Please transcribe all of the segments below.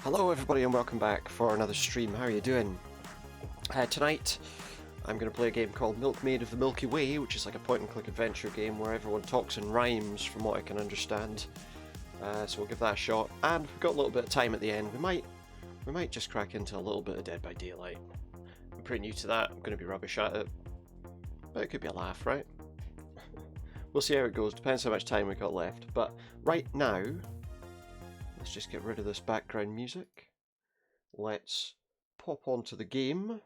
Hello everybody and welcome back for another stream. How are you doing? Tonight I'm going to play a game called Milkmaid of the Milky Way, which is like a point-and-click adventure game where everyone talks in rhymes from what I can understand. So we'll give that a shot, and we've got a little bit of time at the end. We might just crack into a little bit of Dead by Daylight. I'm pretty new to that, I'm going to be rubbish at it, but it could be a laugh, right? We'll see how it goes, depends how much time we got left. But right now, let's just get rid of this background music. Let's pop onto the game.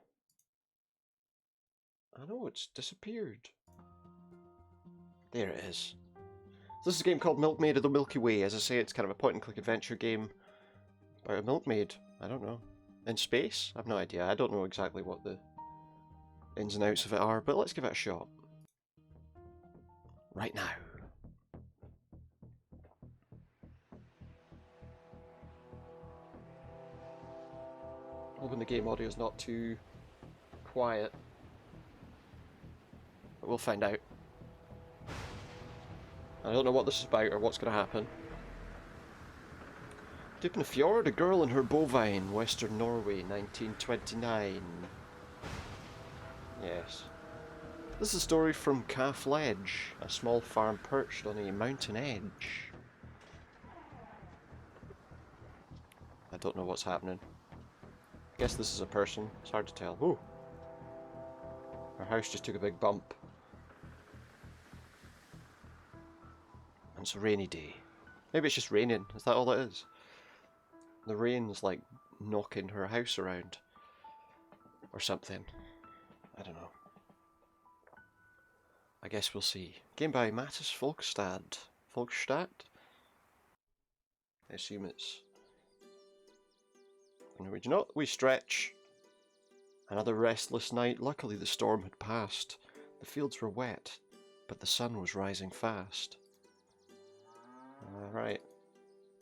I know, it's disappeared. There it is. This is a game called Milkmaid of the Milky Way. As I say, it's kind of a point-and-click adventure game about a milkmaid. I don't know. In space? I've no idea. I don't know exactly what the ins and outs of it are, but let's give it a shot. Right now. Hoping the game audio is not too quiet. But we'll find out. I don't know what this is about or what's going to happen. Deep in the fjord, a girl and her bovine, Western Norway, 1929. Yes. This is a story from Calf Ledge, a small farm perched on a mountain edge. I don't know what's happening. I guess this is a person. It's hard to tell. Ooh. Our house just took a big bump. And it's a rainy day. Maybe it's just raining. Is that all it is? The rain's like knocking her house around. Or something. I don't know. I guess we'll see. Game by Mattis Folkstad. Folkstad? I assume it's... You know, we stretch. Another restless night. Luckily the storm had passed. The fields were wet, but the sun was rising fast. Right.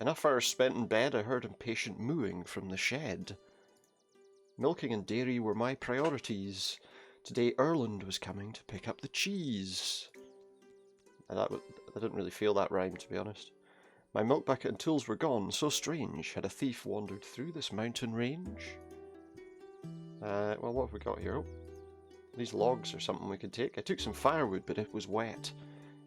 Enough hours spent in bed, I heard impatient mooing from the shed. Milking and dairy were my priorities. Today Erland was coming to pick up the cheese. And I didn't really feel that rhyme, to be honest. My milk bucket and tools were gone, so strange. Had a thief wandered through this mountain range? Well, what have we got here? Oh, these logs are something we could take. I took some firewood, but it was wet.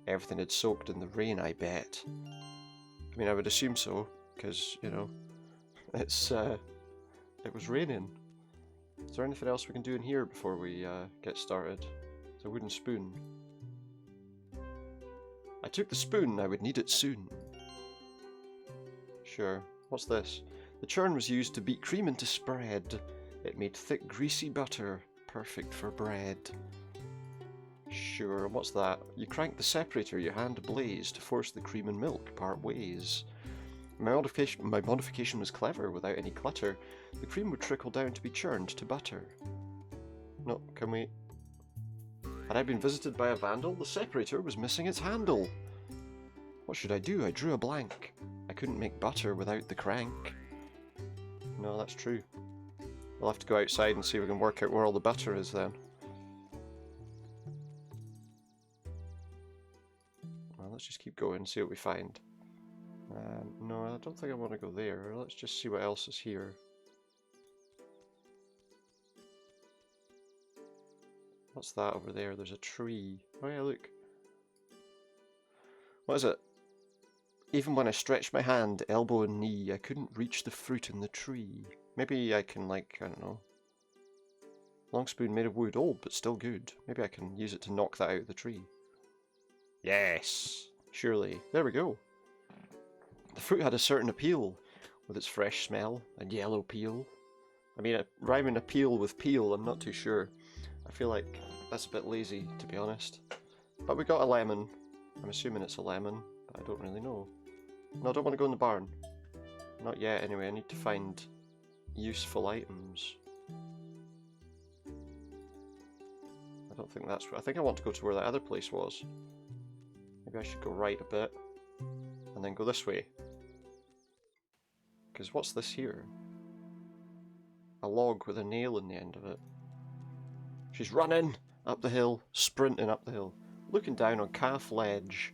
Everything had soaked in the rain, I bet. I mean, I would assume so, because, you know, it was raining. Is there anything else we can do in here before we get started? It's a wooden spoon. I took the spoon, I would need it soon. Sure. What's this? The churn was used to beat cream into spread. It made thick, greasy butter, perfect for bread. Sure, and what's that? You crank the separator, your hand ablaze, to force the cream and milk part ways. My modification was clever, without any clutter. The cream would trickle down to be churned to butter. No, can we... Had I been visited by a vandal? The separator was missing its handle. What should I do? I drew a blank. I couldn't make butter without the crank. No, that's true. We'll have to go outside and see if we can work out where all the butter is then. Well, let's just keep going and see what we find. No, I don't think I want to go there. Let's just see what else is here. What's that over there? There's a tree. Oh yeah, look. What is it? Even when I stretched my hand, elbow and knee, I couldn't reach the fruit in the tree. Maybe I can, like, I don't know. Long spoon made of wood, old but still good. Maybe I can use it to knock that out of the tree. Yes! Surely. There we go. The fruit had a certain appeal, with its fresh smell and yellow peel. I mean, rhyming appeal with peel, I'm not too sure. I feel like that's a bit lazy, to be honest. But we got a lemon. I'm assuming it's a lemon, but I don't really know. No, I don't want to go in the barn. Not yet, anyway. I need to find useful items. I don't think that's... I think I want to go to where that other place was. Maybe I should go right a bit, and then go this way. Because what's this here? A log with a nail in the end of it. She's running up the hill, sprinting up the hill. Looking down on Calf Ledge,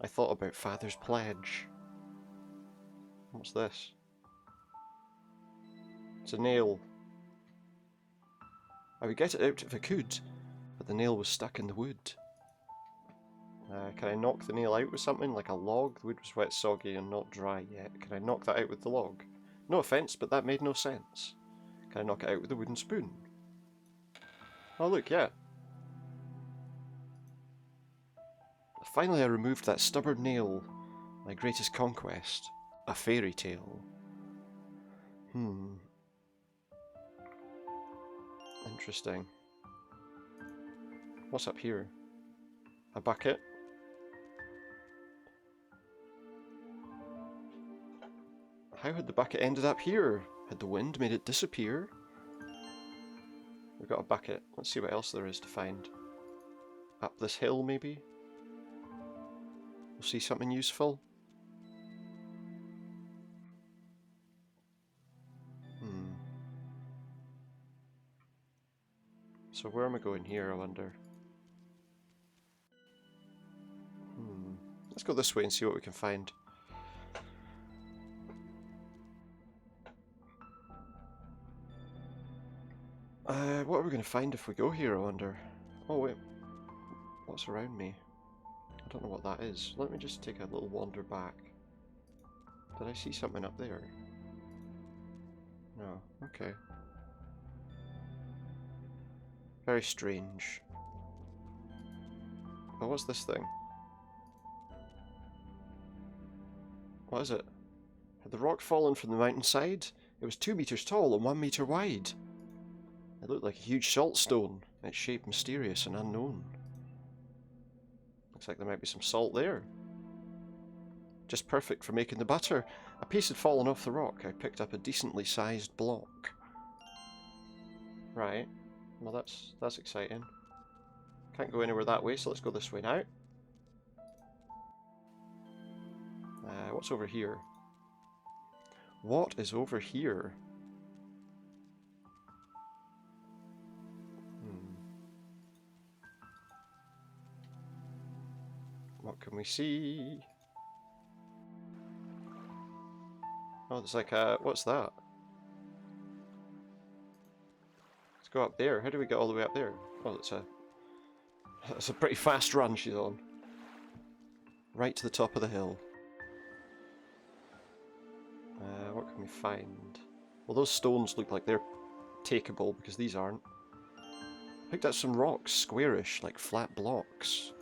I thought about Father's pledge. What's this? It's a nail. I would get it out if I could, but the nail was stuck in the wood. Can I knock the nail out with something, like a log? The wood was wet, soggy, and not dry yet. Can I knock that out with the log? No offence, but that made no sense. Can I knock it out with a wooden spoon? Oh look, yeah. Finally I removed that stubborn nail. My greatest conquest. A fairy tale. Interesting. What's up here? A bucket? How had the bucket ended up here? Had the wind made it disappear? We've got a bucket. Let's see what else there is to find. Up this hill, maybe? We'll see something useful. So where am I going here, I wonder? Let's go this way and see what we can find. What are we going to find if we go here, I wonder? Oh wait, what's around me? I don't know what that is. Let me just take a little wander back. Did I see something up there? No, okay. Very strange. Oh, what's this thing? What is it? Had the rock fallen from the mountainside? It was 2 meters tall and 1 meter wide. It looked like a huge salt stone, its shape mysterious and unknown. Looks like there might be some salt there. Just perfect for making the butter. A piece had fallen off the rock. I picked up a decently sized block. Right. Well, that's exciting. Can't go anywhere that way, so let's go this way now. What's over here? What is over here? What can we see? Oh, there's like a... what's that? Let's go up there. How do we get all the way up there? Oh, that's a pretty fast run she's on. Right to the top of the hill. What can we find? Well, those stones look like they're takeable because these aren't. Picked up some rocks, squarish, like flat blocks.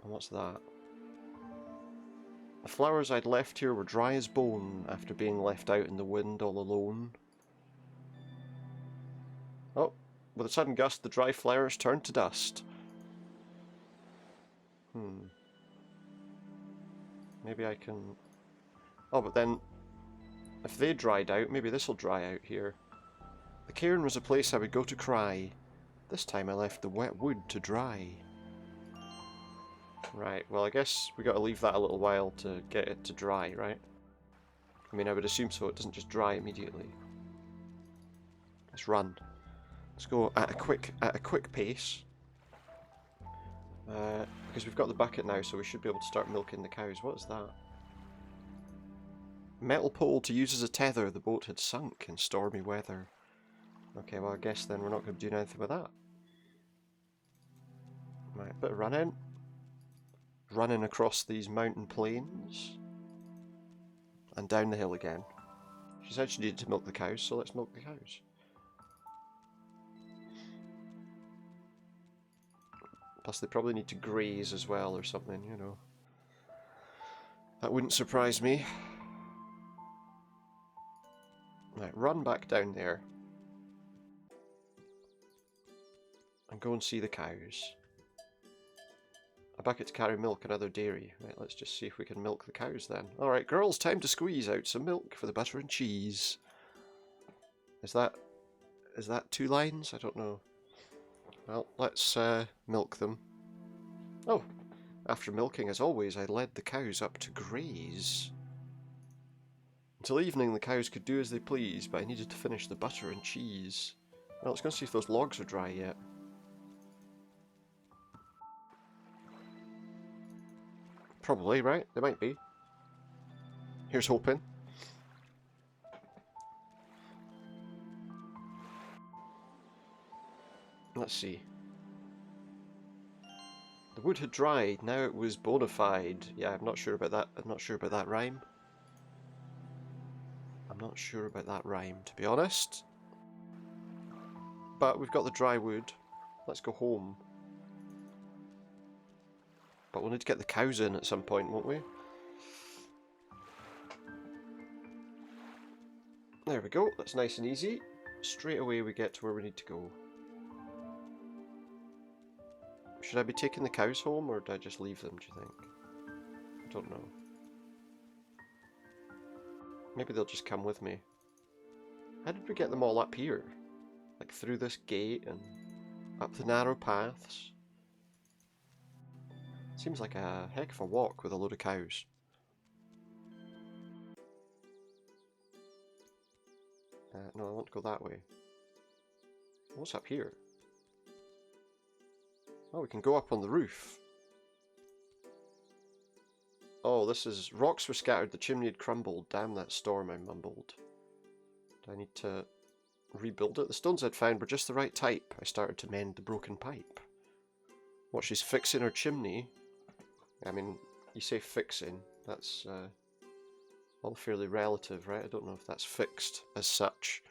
And what's that? The flowers I'd left here were dry as bone after being left out in the wind all alone. Oh, with a sudden gust, the dry flowers turned to dust. Maybe I can... Oh, but then, if they dried out, maybe this will dry out here. The cairn was a place I would go to cry. This time I left the wet wood to dry. Right, well I guess we got to leave that a little while to get it to dry, right? I mean, I would assume so, it doesn't just dry immediately. Let's run. Let's go at a quick pace. Because we've got the bucket now, so we should be able to start milking the cows. What is that? Metal pole to use as a tether. The boat had sunk in stormy weather. Okay, well I guess then we're not going to be doing anything with that. Right, bit of running. Running across these mountain plains. And down the hill again. She said she needed to milk the cows, so let's milk the cows. Plus they probably need to graze as well or something, you know. That wouldn't surprise me. Right, run back down there. And go and see the cows. A bucket to carry milk and other dairy. Right, let's just see if we can milk the cows then. Alright, girls, time to squeeze out some milk for the butter and cheese. Is that 2 lines? I don't know. Well, let's milk them. Oh, after milking, as always, I led the cows up to graze. Until evening, the cows could do as they pleased, but I needed to finish the butter and cheese. Well, let's go and see if those logs are dry yet. Probably, right? They might be. Here's hoping. Let's see. The wood had dried, now it was bona fide. Yeah, I'm not sure about that. I'm not sure about that rhyme. I'm not sure about that rhyme, to be honest. But we've got the dry wood. Let's go home. But we'll need to get the cows in at some point, won't we? There we go. That's nice and easy. Straight away we get to where we need to go. Should I be taking the cows home, or do I just leave them, do you think? I don't know. Maybe they'll just come with me. How did we get them all up here? Like through this gate and up the narrow paths? Seems like a heck of a walk with a load of cows. No, I want to go that way. What's up here? Oh, we can go up on the roof. Oh, this is... Rocks were scattered, the chimney had crumbled. Damn that storm, I mumbled. Do I need to rebuild it? The stones I'd found were just the right type. I started to mend the broken pipe. What, she's fixing her chimney? I mean, you say fixing. That's all fairly relative, right? I don't know if that's fixed as such.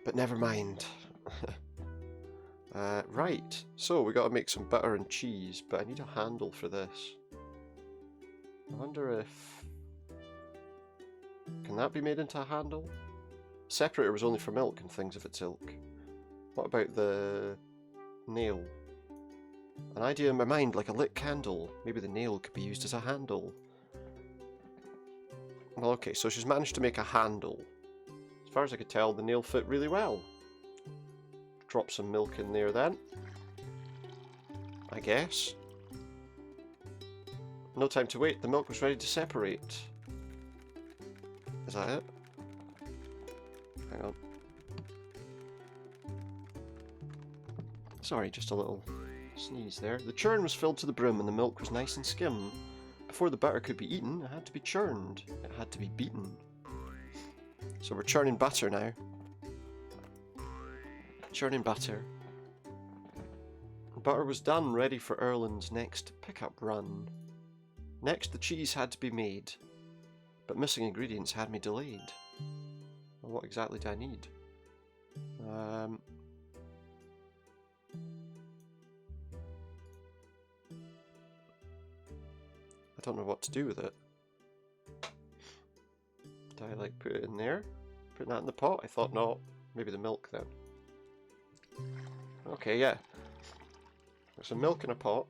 But never mind. Right, so we got to make some butter and cheese, but I need a handle for this. I wonder if... Can that be made into a handle? Separator was only for milk and things of its ilk. What about the nail? An idea in my mind, like a lit candle. Maybe the nail could be used as a handle. Well, okay, so she's managed to make a handle. As far as I could tell, the nail fit really well. Drop some milk in there then, I guess. No time to wait, the milk was ready to separate. Is that it? Hang on. Sorry, just a little sneeze there. The churn was filled to the brim and the milk was nice and skim. Before the butter could be eaten, it had to be churned. It had to be beaten. So we're churning butter now. Churning butter. Butter was done, ready for Erland's next pickup run. Next, the cheese had to be made, but missing ingredients had me delayed. Well, what exactly do I need? I don't know what to do with it. Do I like put it in there? Put that in the pot? I thought not. Maybe the milk then. Okay, yeah. There's some milk in a pot.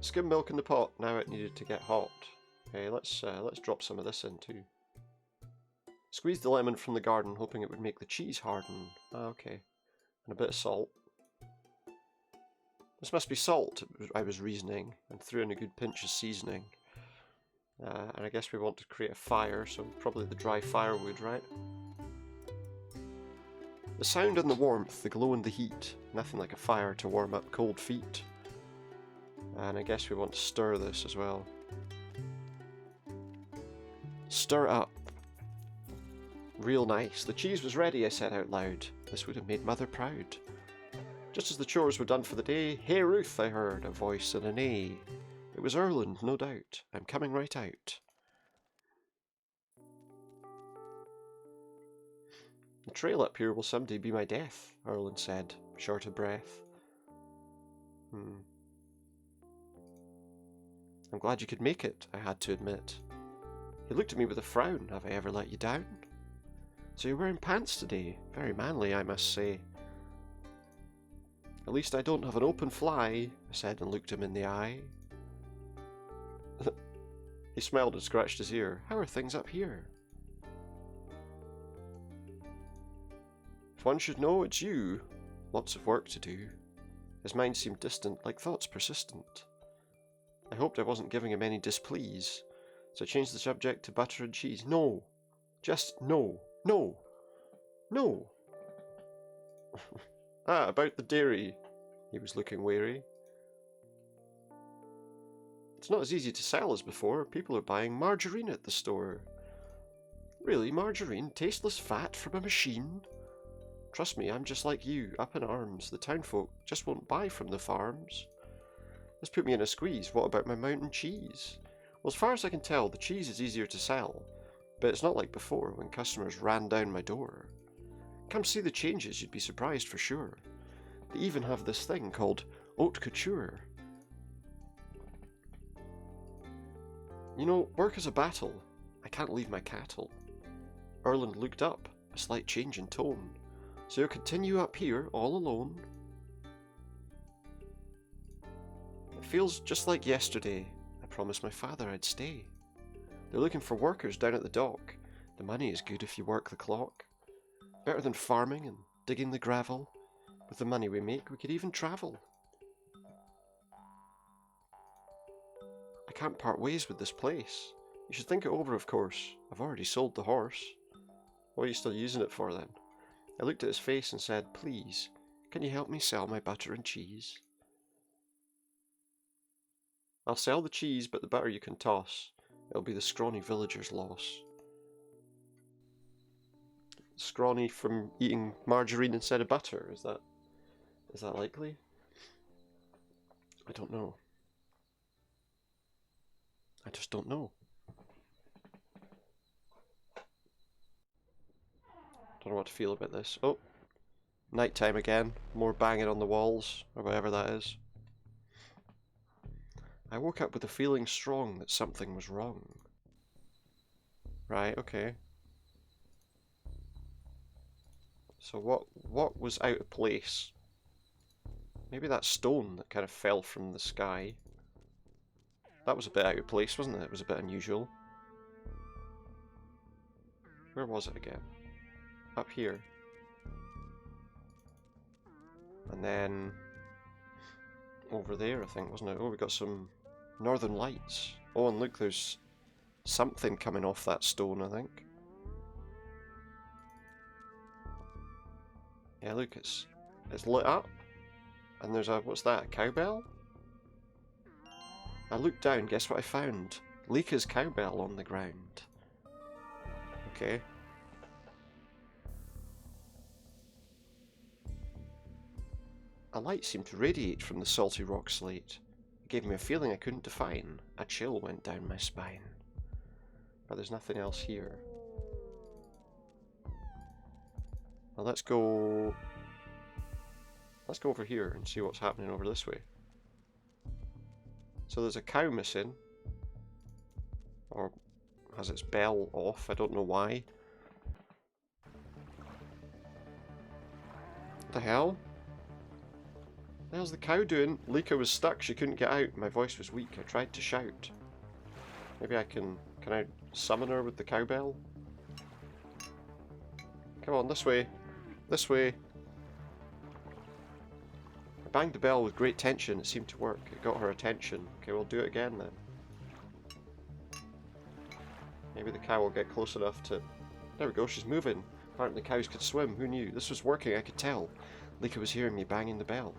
Skim milk in the pot. Now it needed to get hot. Okay, let's drop some of this in too. Squeeze the lemon from the garden, hoping it would make the cheese harden. Okay. And a bit of salt. This must be salt, I was reasoning, and threw in a good pinch of seasoning. And I guess we want to create a fire, so probably the dry firewood, right? The sound and the warmth, the glow and the heat. Nothing like a fire to warm up cold feet. And I guess we want to stir this as well. Stir up. Real nice. The cheese was ready, I said out loud. This would have made Mother proud. Just as the chores were done for the day, "Hey Ruth," I heard, a voice and a neigh. It was Erland, no doubt. I'm coming right out. The trail up here will someday be my death, Erland said, short of breath. I'm glad you could make it, I had to admit. He looked at me with a frown. Have I ever let you down? So you're wearing pants today. Very manly, I must say. At least I don't have an open fly, I said and looked him in the eye. He smiled and scratched his ear. How are things up here? If one should know, it's you. Lots of work to do. His mind seemed distant, like thoughts persistent. I hoped I wasn't giving him any displease, so I changed the subject to butter and cheese. No! Just no! No! No! About the dairy. He was looking wary. It's not as easy to sell as before. People are buying margarine at the store. Really, margarine? Tasteless fat from a machine? Trust me, I'm just like you, up in arms. The townfolk just won't buy from the farms. This put me in a squeeze. What about my mountain cheese? Well, as far as I can tell, the cheese is easier to sell, but it's not like before when customers ran down my door. Come see the changes, you'd be surprised for sure. They even have this thing called haute couture. You know, work is a battle. I can't leave my cattle. Erland looked up, a slight change in tone. So you'll continue up here, all alone? It feels just like yesterday. I promised my father I'd stay. They're looking for workers down at the dock. The money is good if you work the clock. Better than farming and digging the gravel. With the money we make, we could even travel. I can't part ways with this place. You should think it over, of course. I've already sold the horse. What are you still using it for, then? I looked at his face and said, please, can you help me sell my butter and cheese? I'll sell the cheese, but the butter you can toss. It'll be the scrawny villager's loss. Scrawny from eating margarine instead of butter, is that likely? I don't know. I just don't know. Don't know what to feel about this. Oh, nighttime again. More banging on the walls, or whatever that is. I woke up with a feeling strong that something was wrong. Right, okay. So what was out of place? Maybe that stone that kind of fell from the sky. That was a bit out of place, wasn't it? It was a bit unusual. Where was it again? Up here. And then over there, I think, wasn't it? Oh, we got some northern lights. Oh, and look, there's something coming off that stone, I think. Yeah, look, it's lit up. And there's a, what's that, a cowbell? I looked down, guess what I found? Lika's cowbell on the ground. Okay. A light seemed to radiate from the salty rock slate. It gave me a feeling I couldn't define. A chill went down my spine. But there's nothing else here. Well, let's go over here and see what's happening over this way. So there's a cow missing. Or has its bell off, I don't know why. What the hell? What the hell's the cow doing? Lika was stuck, she couldn't get out. My voice was weak, I tried to shout. Maybe I can I summon her with the cowbell? Come on, this way. This way. I banged the bell with great tension, it seemed to work. It got her attention. Okay, we'll do it again then. Maybe the cow will get close enough to... There we go, she's moving. Apparently cows could swim, who knew? This was working, I could tell. Lika was hearing me banging the bell.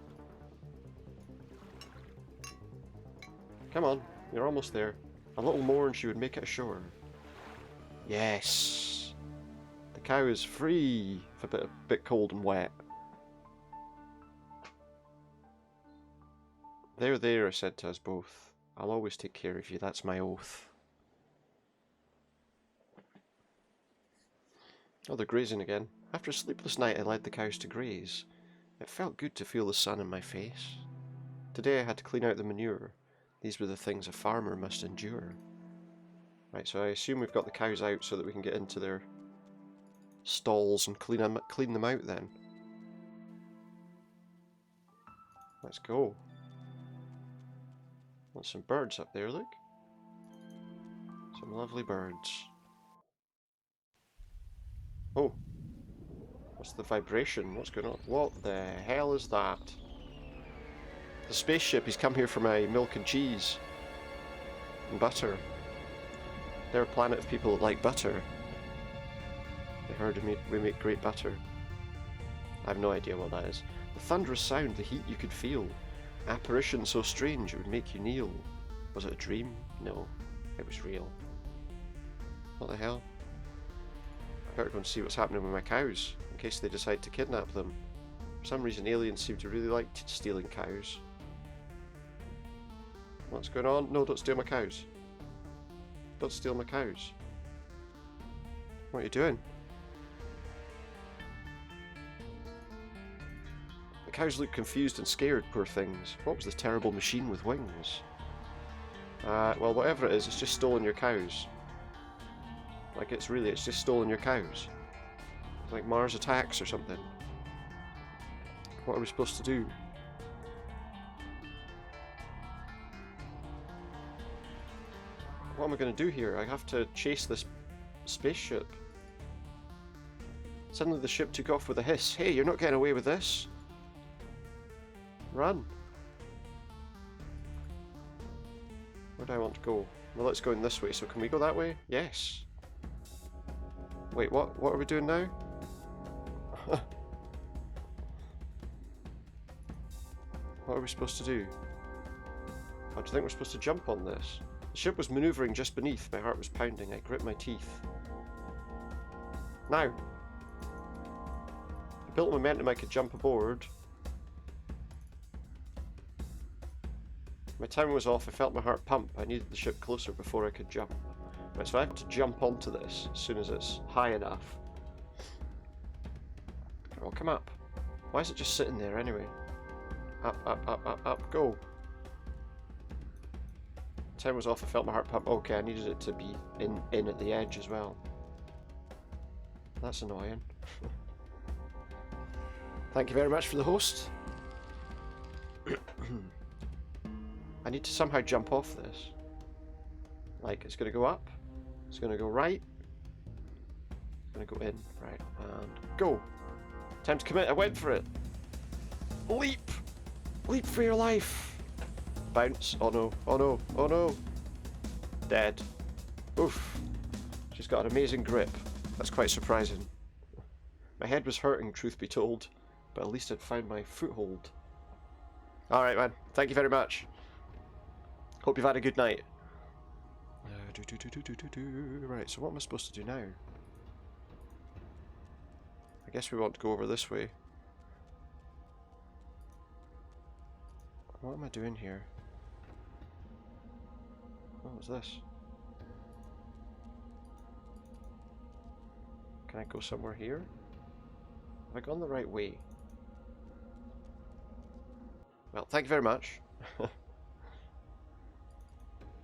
Come on, you're almost there. A little more and she would make it ashore. Yes! The cow is free! If a bit cold and wet. There, I said to us both. I'll always take care of you, that's my oath. Oh, they're grazing again. After a sleepless night, I led the cows to graze. It felt good to feel the sun in my face. Today I had to clean out the manure. These were the things a farmer must endure. Right, so I assume we've got the cows out so that we can get into their stalls and clean them out then. Let's go. Want some birds up there, look. Some lovely birds. Oh. What's the vibration? What's going on? What the hell is that? The spaceship, he's come here for my milk and cheese. And butter. They're a planet of people that like butter. They heard we make great butter. I have no idea what that is. The thunderous sound, the heat you could feel. Apparition so strange it would make you kneel. Was it a dream? No, it was real. What the hell? I better go and see what's happening with my cows. in case they decide to kidnap them. For some reason, aliens seem to really like stealing cows. What's going on? No, don't steal my cows. Don't steal my cows. What are you doing? The cows look confused and scared, poor things. What was the terrible machine with wings? Well, whatever it is, it's just stolen your cows. Like, it's just stolen your cows. Like Mars Attacks or something. What are we supposed to do? What am I going to do here? I have to chase this spaceship. Suddenly the ship took off with a hiss. Hey, you're not getting away with this. Run. Where do I want to go? Well, it's going this way, so can we go that way? Yes. Wait, what? What are we doing now? What are we supposed to do? Oh, do you think we're supposed to jump on this? The ship was manoeuvring just beneath. My heart was pounding. I gripped my teeth. Now! I built momentum I could jump aboard. My time was off. I felt my heart pump. I needed the ship closer before I could jump. Right, so I have to jump onto this as soon as it's high enough. Oh, come up. Why is it just sitting there anyway? Up, up, up, up, up, go. Time was off, I felt my heart pump. Okay, I needed it to be in at the edge as well. That's annoying. Thank you very much for the host. I need to somehow jump off this. Like, it's going to go up. It's going to go right. It's going to go in. Right, and go. Time to commit. I went for it. Leap! Leap for your life! Bounce. Oh no. Oh no. Oh no. Dead. Oof. She's got an amazing grip. That's quite surprising. My head was hurting, truth be told, but at least I'd found my foothold. Alright, man. Thank you very much. Hope you've had a good night. Right, so what am I supposed to do now? I guess we want to go over this way. What am I doing here? What was this? Can I go somewhere here? Have I gone the right way? Well, thank you very much.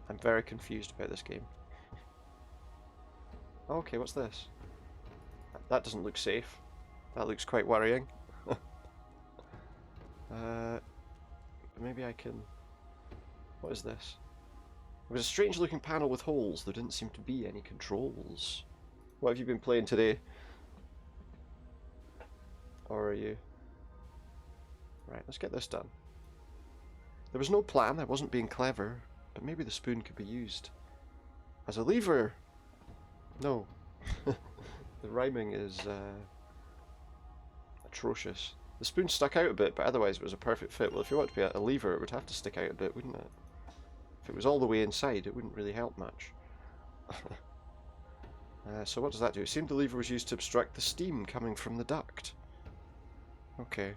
I'm very confused about this game. Okay, what's this? That doesn't look safe. That looks quite worrying. Maybe I can... What is this? It was a strange looking panel with holes. There didn't seem to be any controls. What have you been playing today? Or are you... Right, let's get this done. There was no plan, I wasn't being clever, but maybe the spoon could be used as a lever. No. The rhyming is atrocious. The spoon stuck out a bit, but otherwise it was a perfect fit. Well, if you want to be a lever, it would have to stick out a bit, wouldn't it? If it was all the way inside, it wouldn't really help much. So what does that do? It seemed the lever was used to obstruct the steam coming from the duct. Okay.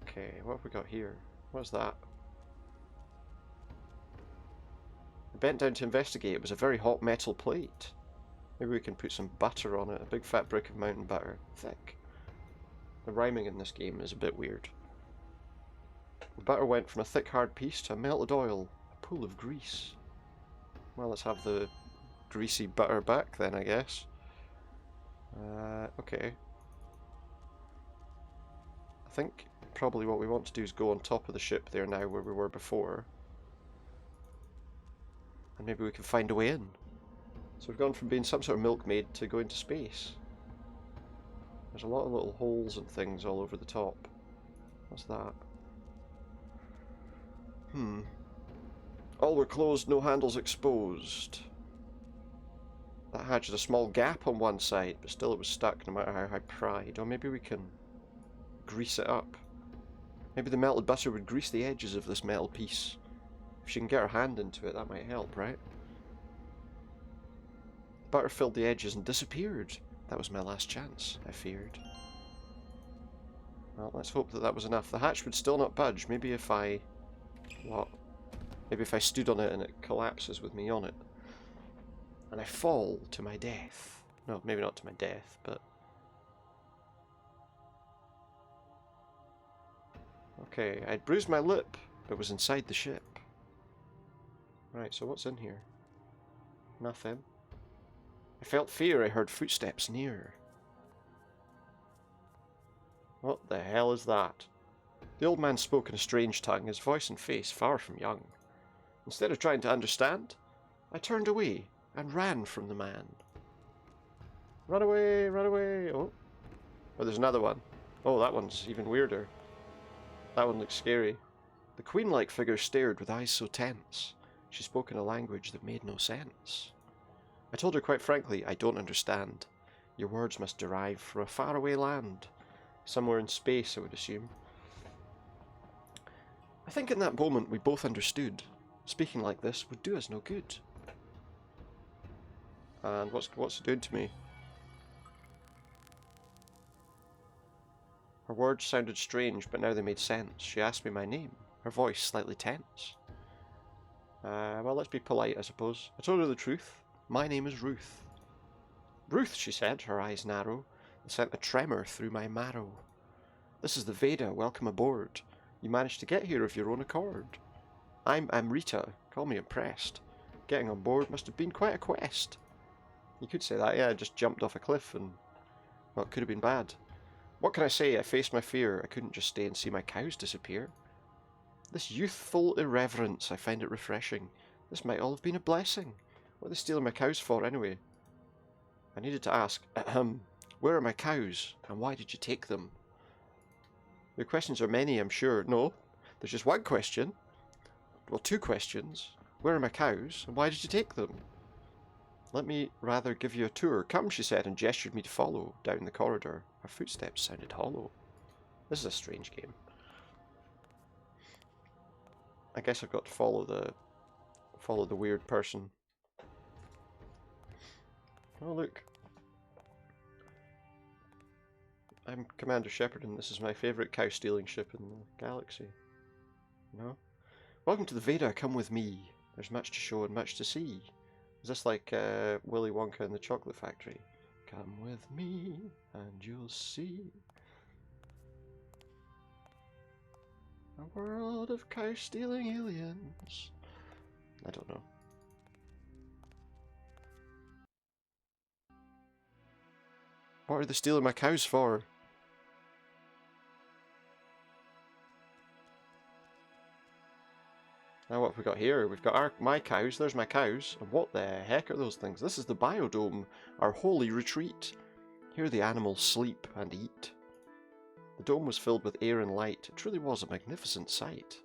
Okay, what have we got here? What's that? I bent down to investigate. It was a very hot metal plate. Maybe we can put some butter on it. A big fat brick of mountain butter. Thick. The rhyming in this game is a bit weird. The butter went from a thick hard piece to a melted oil. A pool of grease. Well, let's have the greasy butter back then, I guess. Okay. I think probably what we want to do is go on top of the ship there now where we were before. And maybe we can find a way in. So we've gone from being some sort of milkmaid to going to space. There's a lot of little holes and things all over the top. What's that? All were closed, no handles exposed. That hatch had a small gap on one side, but still it was stuck no matter how I pried. Or maybe we can grease it up. Maybe the melted butter would grease the edges of this metal piece. If she can get her hand into it, that might help, right? butter filled the edges and disappeared. That was my last chance, I feared. Well, let's hope that that was enough. The hatch would still not budge. Maybe if I... what? Maybe if I stood on it and it collapses with me on it. And I fall to my death. No, maybe not to my death, but... okay, I'd bruised my lip, but was inside the ship. Right, so what's in here? Nothing. I felt fear. I heard footsteps near. What the hell is that? The old man spoke in a strange tongue, his voice and face far from young. Instead of trying to understand, I turned away and ran from the man. Run away, run away! Oh, there's another one. Oh, that one's even weirder. That one looks scary. The queen-like figure stared with eyes so tense. She spoke in a language that made no sense. I told her quite frankly, I don't understand. Your words must derive from a faraway land. Somewhere in space, I would assume. I think in that moment we both understood. Speaking like this would do us no good. And what's it doing to me? Her words sounded strange, but now they made sense. She asked me my name, her voice slightly tense. Well, let's be polite, I suppose. I told her the truth. My name is Ruth. Ruth, she said, her eyes narrow. It sent a tremor through my marrow. This is the Veda, welcome aboard. You managed to get here of your own accord. I'm Rita, call me impressed. Getting on board must have been quite a quest. You could say that, yeah, I just jumped off a cliff and... well, it could have been bad. What can I say? I faced my fear. I couldn't just stay and see my cows disappear. This youthful irreverence, I find it refreshing. This might all have been a blessing. What are they stealing my cows for, anyway? I needed to ask, where are my cows, and why did you take them? Your questions are many, I'm sure. No, there's just one question. Well, two questions. Where are my cows, and why did you take them? Let me rather give you a tour. Come, she said, and gestured me to follow down the corridor. Her footsteps sounded hollow. This is a strange game. I guess I've got to follow the weird person. Oh, look. I'm Commander Shepard, and this is my favourite cow-stealing ship in the galaxy. No? Welcome to the Veda, come with me. There's much to show and much to see. Is this like Willy Wonka and the Chocolate Factory? Come with me, and you'll see. A world of cow-stealing aliens. I don't know. What are they stealing my cows for? Now what have we got here? We've got my cows, there's my cows. And what the heck are those things? This is the biodome, our holy retreat. Here the animals sleep and eat. The dome was filled with air and light. It truly was a magnificent sight.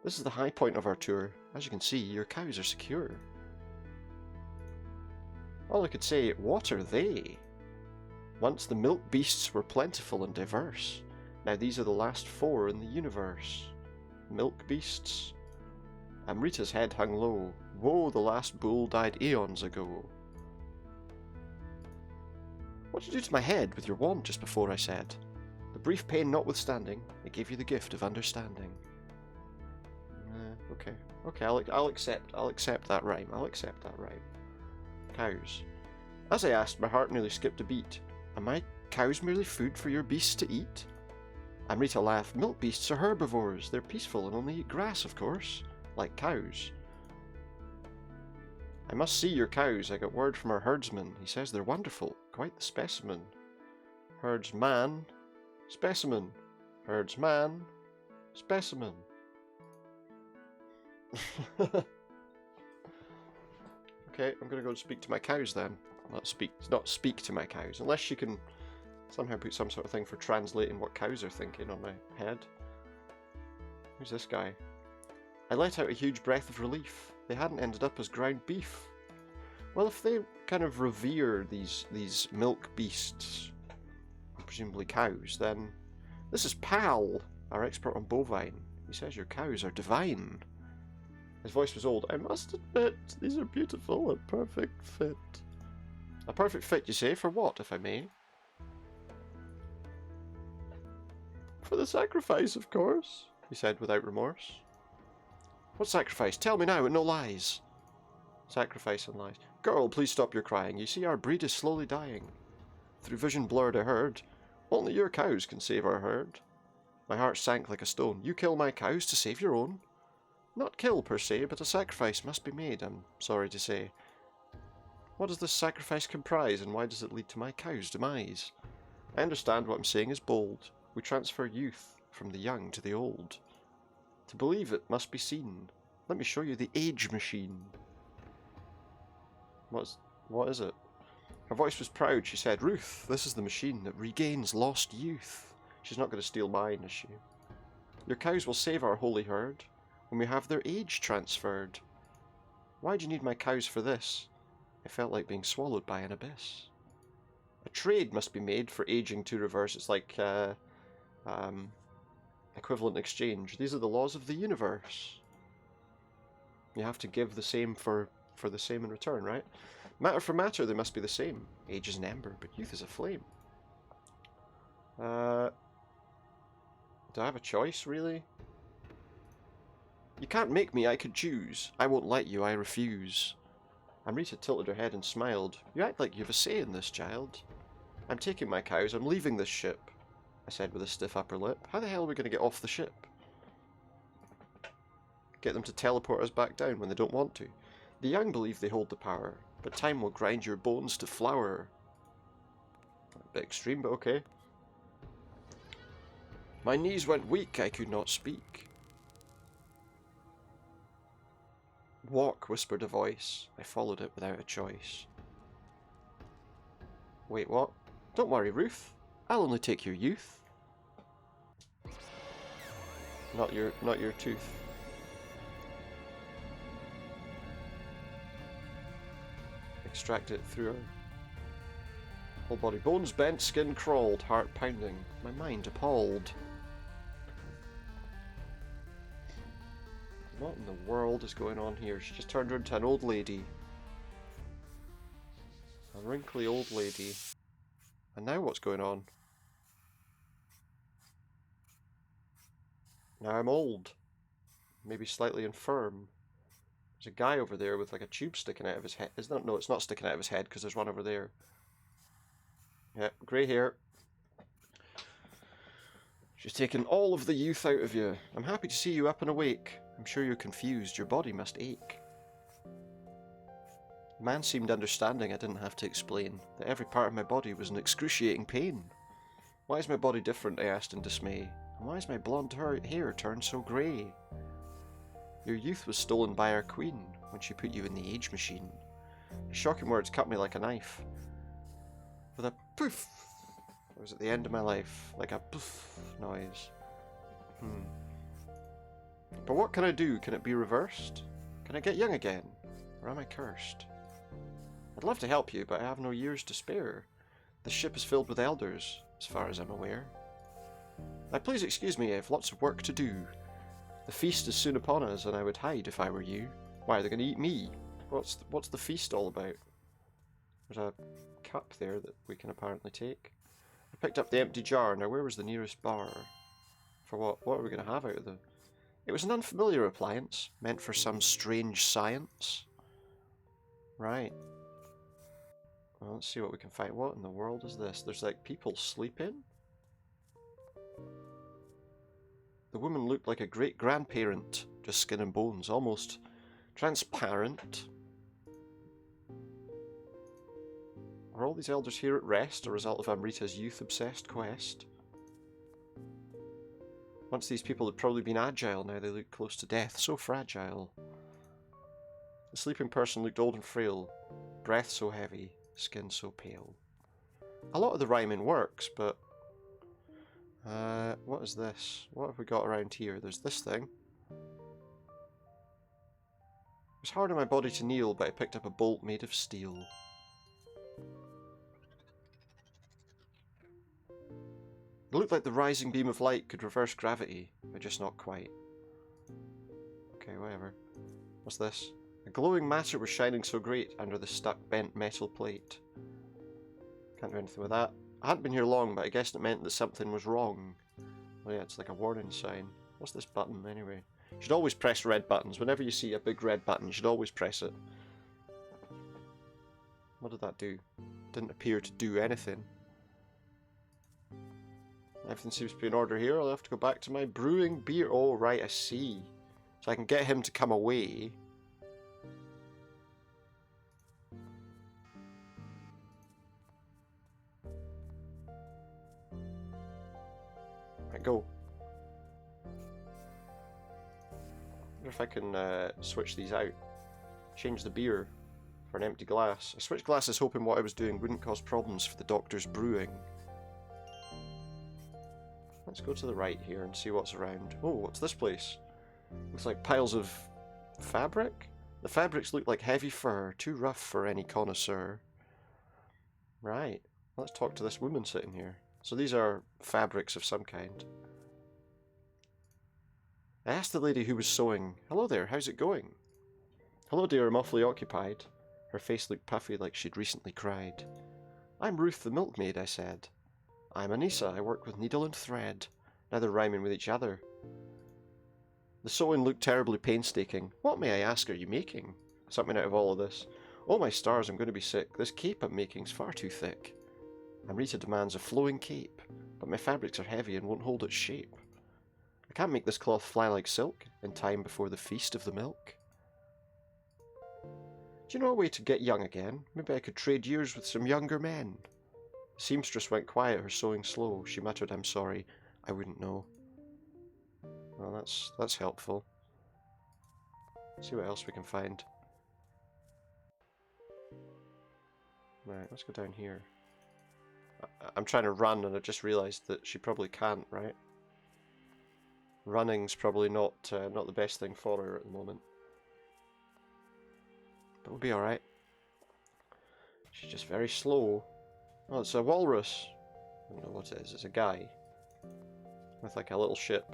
This is the high point of our tour. As you can see, your cows are secure. All I could say, what are they? Once the milk beasts were plentiful and diverse. Now these are the last 4 in the universe. Milk beasts. Amrita's head hung low. Whoa, the last bull died eons ago. What did you do to my head with your wand just before I said? The brief pain notwithstanding, it gave you the gift of understanding. Okay. Okay, I'll accept that rhyme. I'll accept that rhyme. Cows. As I asked, my heart nearly skipped a beat. Are my cows merely food for your beasts to eat? Amrita laughed. Milk beasts are herbivores. They're peaceful and only eat grass, of course. Like cows. I must see your cows. I got word from our herdsman. He says they're wonderful. Quite the specimen. Herdsman. Specimen. Herdsman. Specimen. Okay, I'm gonna go speak to my cows then. Not speak to my cows, unless you can somehow put some sort of thing for translating what cows are thinking on my head. Who's this guy? I let out a huge breath of relief. They hadn't ended up as ground beef. Well, if they kind of revere these milk beasts, presumably cows, then this is Pal, our expert on bovine. He says your cows are divine. His voice was old. I must admit, these are beautiful, a perfect fit. A perfect fit, you say? For what, if I may? For the sacrifice, of course, he said without remorse. What sacrifice? Tell me now, and no lies. Sacrifice and lies. Girl, please stop your crying. You see, our breed is slowly dying. Through vision blurred I heard, only your cows can save our herd. My heart sank like a stone. You kill my cows to save your own? Not kill, per se, but a sacrifice must be made, I'm sorry to say. What does this sacrifice comprise, and why does it lead to my cow's demise? I understand what I'm saying is bold. We transfer youth from the young to the old. To believe it must be seen. Let me show you the age machine. What is it? Her voice was proud. She said, Ruth, this is the machine that regains lost youth. She's not going to steal mine, is she? Your cows will save our holy herd when we have their age transferred. Why do you need my cows for this? I felt like being swallowed by an abyss. A trade must be made for aging to reverse. It's like equivalent exchange. These are the laws of the universe. You have to give the same for the same in return, right? Matter for matter, they must be the same. Age is an ember, but youth is a flame. Do I have a choice, really? You can't make me, I could choose. I won't let you, I refuse. Amrita tilted her head and smiled. You act like you've a say in this, child. I'm taking my cows, I'm leaving this ship, I said with a stiff upper lip. How the hell are we going to get off the ship? Get them to teleport us back down when they don't want to. The young believe they hold the power, but time will grind your bones to flour. A bit extreme, but okay. My knees went weak, I could not speak. Walk, whispered a voice. I followed it without a choice. Wait, what? Don't worry, Ruth. I'll only take your youth. Not your tooth. Extract it through her whole body. Bones bent, skin crawled, heart pounding, my mind appalled. What in the world is going on here? She just turned her into an old lady. A wrinkly old lady. And now what's going on? Now I'm old. Maybe slightly infirm. There's a guy over there with like a tube sticking out of his head. Isn't it? No, it's not sticking out of his head because there's one over there. Yeah, grey hair. She's taken all of the youth out of you. I'm happy to see you up and awake. I'm sure you're confused. Your body must ache. The man seemed understanding. I didn't have to explain that every part of my body was in excruciating pain. Why is my body different? I asked in dismay. And why is my blonde hair turned so grey? Your youth was stolen by our queen when she put you in the age machine. The shocking words cut me like a knife. With a poof, I was at the end of my life, like a poof noise. But what can I do? Can it be reversed? Can I get young again? Or am I cursed? I'd love to help you, but I have no years to spare. The ship is filled with elders, as far as I'm aware. Now please excuse me, I have lots of work to do. The feast is soon upon us, and I would hide if I were you. Why, they're going to eat me? What's the feast all about? There's a cup there that we can apparently take. I picked up the empty jar. Now where was the nearest bar? For what? What are we going to have out of the... It was an unfamiliar appliance, meant for some strange science. Right. Well, let's see what we can find. What in the world is this? There's like people sleeping? The woman looked like a great-grandparent, just skin and bones, almost transparent. Are all these elders here at rest, a result of Amrita's youth-obsessed quest? Once these people had probably been agile, now they look close to death, so fragile. The sleeping person looked old and frail, breath so heavy, skin so pale. A lot of the rhyming works, but... what is this? What have we got around here? There's this thing. It was hard on my body to kneel, but I picked up a bolt made of steel. It looked like the rising beam of light could reverse gravity, but just not quite. Okay, whatever. What's this? A glowing matter was shining so great under the stuck bent metal plate. Can't do anything with that. I hadn't been here long, but I guessed it meant that something was wrong. Oh yeah, it's like a warning sign. What's this button, anyway? You should always press red buttons. Whenever you see a big red button, you should always press it. What did that do? Didn't appear to do anything. Everything seems to be in order here. I'll have to go back to my brewing beer. Oh, right, I see. So I can get him to come away. Right, go. I wonder if I can switch these out. Change the beer for an empty glass. I switched glasses hoping what I was doing wouldn't cause problems for the doctor's brewing. Let's go to the right here and see what's around. Oh, what's this place? Looks like piles of fabric? The fabrics look like heavy fur, too rough for any connoisseur. Right, let's talk to this woman sitting here. So these are fabrics of some kind. I asked the lady who was sewing, "Hello there, how's it going?" "Hello dear, I'm awfully occupied." Her face looked puffy like she'd recently cried. "I'm Ruth the Milkmaid," I said. "I'm Anissa, I work with needle and thread." Now they're rhyming with each other. The sewing looked terribly painstaking. "What, may I ask, are you making?" Something out of all of this. "Oh my stars, I'm going to be sick. This cape I'm making's far too thick." Amrita demands a flowing cape, but my fabrics are heavy and won't hold its shape. I can't make this cloth fly like silk in time before the feast of the milk. Do you know a way to get young again? Maybe I could trade years with some younger men. The seamstress went quiet, her sewing slow. She muttered, "I'm sorry, I wouldn't know." Well, that's helpful. Let's see what else we can find. Right, let's go down here. I'm trying to run and I just realised that she probably can't, right? Running's probably not the best thing for her at the moment. But we'll be alright. She's just very slow. Oh, it's a walrus. I don't know what it is. It's a guy. With like a little ship.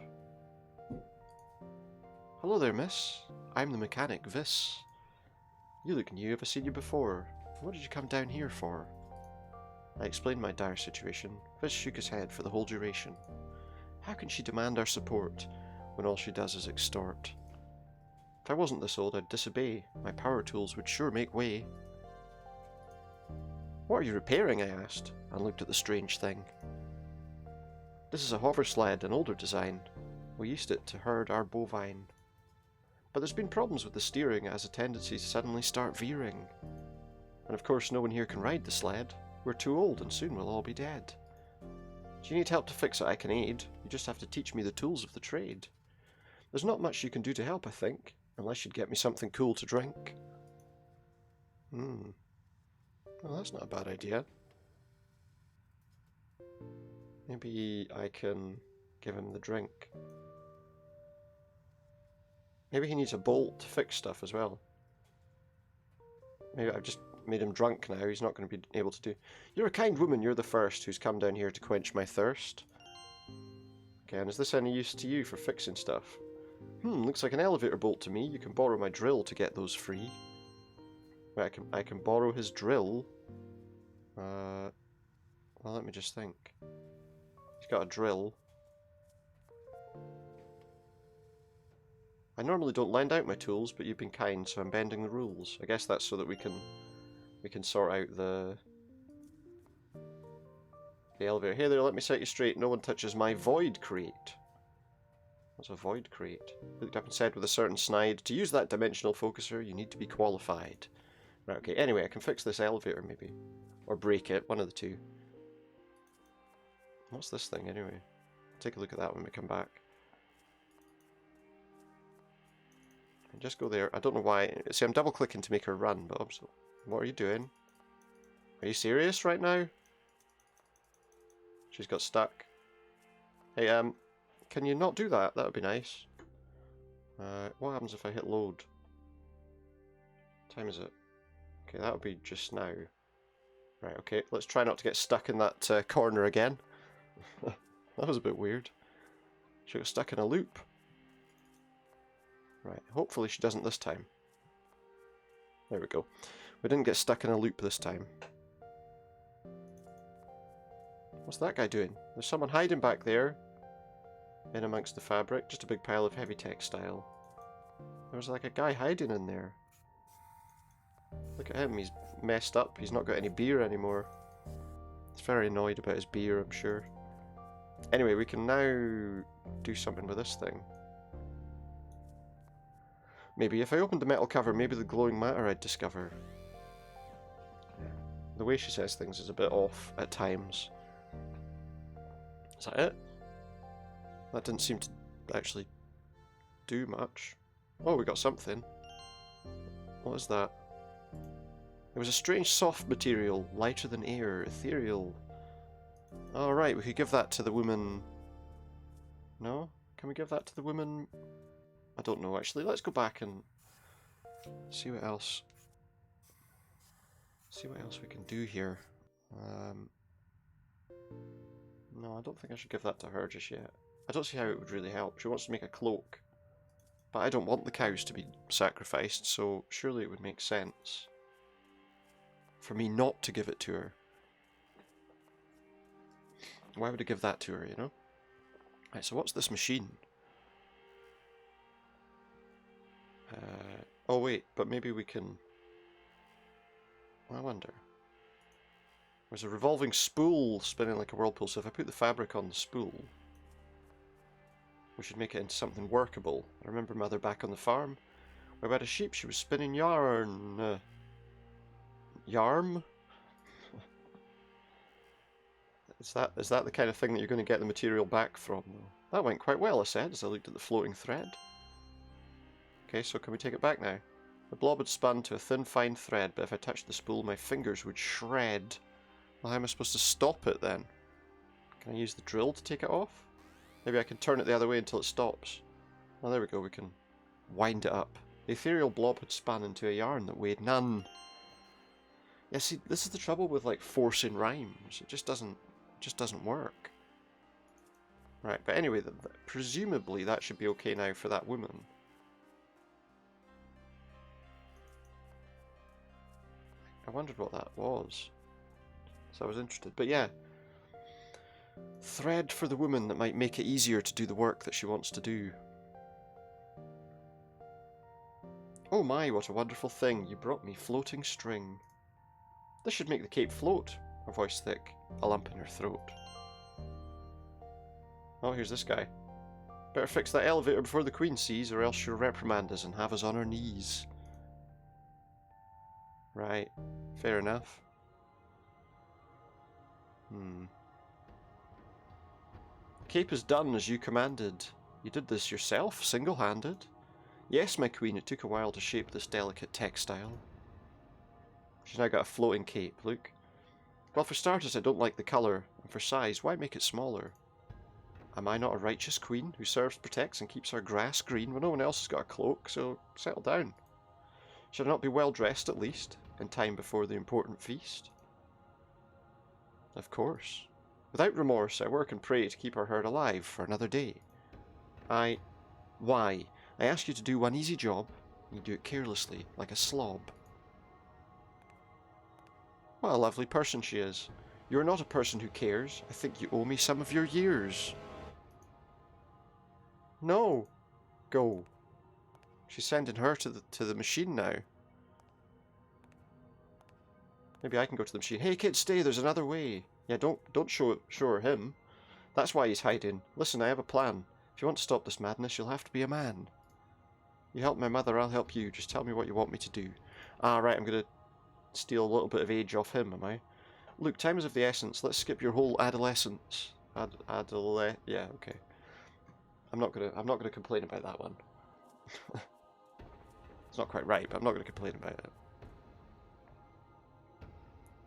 "Hello there, miss. I'm the mechanic, Vis. You look new. Have I seen you before? What did you come down here for?" I explained my dire situation. Vis shook his head for the whole duration. How can she demand our support when all she does is extort? If I wasn't this old, I'd disobey. My power tools would sure make way. "What are you repairing?" I asked, and looked at the strange thing. "This is a hover sled, an older design. We used it to herd our bovine. But there's been problems with the steering. It has a tendency to suddenly start veering. And of course no one here can ride the sled. We're too old and soon we'll all be dead. Do you need help to fix it? I can aid. You just have to teach me the tools of the trade. There's not much you can do to help, I think, unless you'd get me something cool to drink." Well, that's not a bad idea. Maybe I can give him the drink. Maybe he needs a bolt to fix stuff as well. Maybe I've just made him drunk now. He's not going to be able to do... "You're a kind woman. You're the first who's come down here to quench my thirst." Okay, and is this any use to you for fixing stuff? Looks like an elevator bolt to me. You can borrow my drill to get those free. Wait, I can borrow his drill. Well, let me just think. He's got a drill. I normally don't lend out my tools, but you've been kind, so I'm bending the rules. I guess that's so that we can sort out the elevator. "Hey there, let me set you straight. No one touches my void crate." What's a void crate? He looked up and said with a certain snide, "To use that dimensional focuser, you need to be qualified." Right, okay, anyway, I can fix this elevator maybe. Or break it, one of the two. What's this thing anyway? Take a look at that when we come back. And just go there. I don't know why. See, I'm double clicking to make her run, but also, what are you doing? Are you serious right now? She's got stuck. Hey, can you not do that? That would be nice. What happens if I hit load? What time is it? Okay, that would be just now. Right, okay, let's try not to get stuck in that corner again. That was a bit weird. She got stuck in a loop. Right, hopefully she doesn't this time. There we go. We didn't get stuck in a loop this time. What's that guy doing? There's someone hiding back there. In amongst the fabric. Just a big pile of heavy textile. There's like a guy hiding in there. Look at him, he's messed up. He's not got any beer anymore. He's very annoyed about his beer, I'm sure. Anyway, we can now do something with this thing. Maybe if I opened the metal cover, maybe the glowing matter I'd discover. The way she says things is a bit off at times. Is that it? That didn't seem to actually do much. Oh, we got something. What is that? It was a strange soft material, lighter than air, ethereal. Alright, we could give that to the woman... No? Can we give that to the woman? I don't know, actually. Let's go back and see what else... See what else we can do here. No, I don't think I should give that to her just yet. I don't see how it would really help. She wants to make a cloak. But I don't want the cows to be sacrificed, so surely it would make sense for me not to give it to her. Why would I give that to her, you know? Right, so what's this machine? Oh wait, but maybe we can... I wonder. There's a revolving spool spinning like a whirlpool, so if I put the fabric on the spool, we should make it into something workable. I remember Mother back on the farm, where about a sheep she was spinning yarn. Yarn? Is that the kind of thing that you're going to get the material back from? That went quite well, I said, as I looked at the floating thread. Okay, so can we take it back now? The blob had spun to a thin, fine thread, but if I touched the spool, my fingers would shred. Well, how am I supposed to stop it then? Can I use the drill to take it off? Maybe I can turn it the other way until it stops. Oh, there we go, we can wind it up. The ethereal blob had spun into a yarn that weighed none. Yeah, see, this is the trouble with, like, forcing rhymes. It just doesn't work. Right, but anyway, presumably that should be okay now for that woman. I wondered what that was. So I was interested. But yeah. Thread for the woman that might make it easier to do the work that she wants to do. Oh my, what a wonderful thing. You brought me floating string. This should make the cape float. Her voice thick, a lump in her throat. Oh, here's this guy. Better fix that elevator before the Queen sees, or else she'll reprimand us and have us on our knees. Right, fair enough. Cape is done as you commanded. You did this yourself, single-handed? Yes, my queen, it took a while to shape this delicate textile. She's now got a floating cape, look. Well, for starters, I don't like the colour, and for size, why make it smaller? Am I not a righteous queen who serves, protects, and keeps our grass green when no one else has got a cloak, so settle down. Should I not be well dressed at least, in time before the important feast? Of course. Without remorse, I work and pray to keep our herd alive for another day. Why? I ask you to do one easy job, and you do it carelessly, like a slob. What a lovely person she is. You are not a person who cares. I think you owe me some of your years. No. Go. She's sending her to the machine now. Maybe I can go to the machine. Hey kid, stay, there's another way. Yeah, don't show her him. That's why he's hiding. Listen, I have a plan. If you want to stop this madness, you'll have to be a man. You help my mother, I'll help you. Just tell me what you want me to do. Ah, right, I'm gonna steal a little bit of age off him, am I? Look, time is of the essence. Let's skip your whole adolescence. Yeah, okay. I'm not gonna complain about that one. It's not quite right, but I'm not gonna complain about it.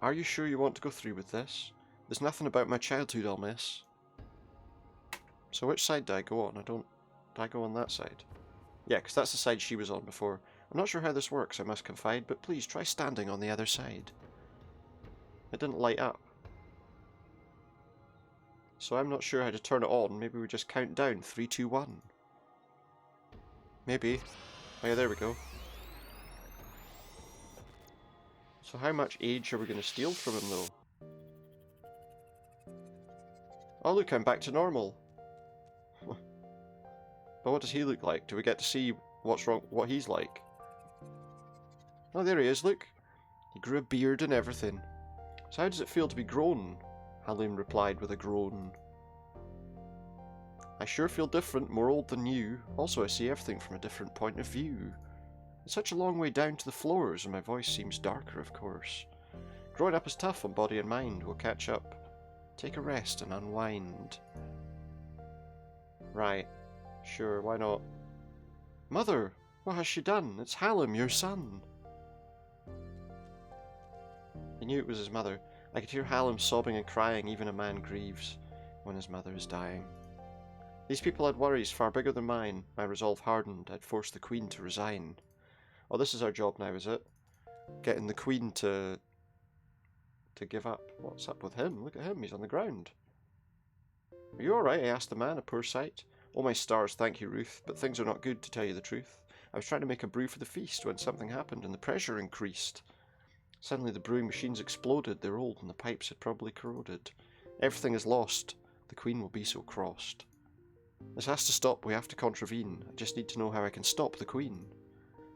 Are you sure you want to go through with this? There's nothing about my childhood I'll miss. So which side do I go on? Do I go on that side? Yeah, because that's the side she was on before. I'm not sure how this works, I must confide, but please try standing on the other side. It didn't light up. So I'm not sure how to turn it on. Maybe we just count down. 3, 2, 1. Maybe. Oh yeah, there we go. So how much age are we going to steal from him, though? Oh look, I'm back to normal. But what does he look like? Do we get to see what's wrong, what he's like? Oh, there he is, look. He grew a beard and everything. So how does it feel to be grown? Halim replied with a groan. I sure feel different, more old than you. Also, I see everything from a different point of view. It's such a long way down to the floors, and my voice seems darker, of course. Growing up is tough on body and mind. We'll catch up. Take a rest and unwind. Right. Sure, why not? Mother! What has she done? It's Halim, your son. He knew it was his mother. I could hear Halim sobbing and crying. Even a man grieves when his mother is dying. These people had worries far bigger than mine. My resolve hardened. I'd forced the Queen to resign. Oh, this is our job now, is it? Getting the Queen to give up. What's up with him? Look at him, he's on the ground. Are you alright? I asked the man, a poor sight. Oh my stars, thank you, Ruth, but things are not good, to tell you the truth. I was trying to make a brew for the feast when something happened and the pressure increased. Suddenly the brewing machines exploded. They're old and the pipes had probably corroded. Everything is lost. The Queen will be so crossed. This has to stop. We have to contravene. I just need to know how I can stop the Queen.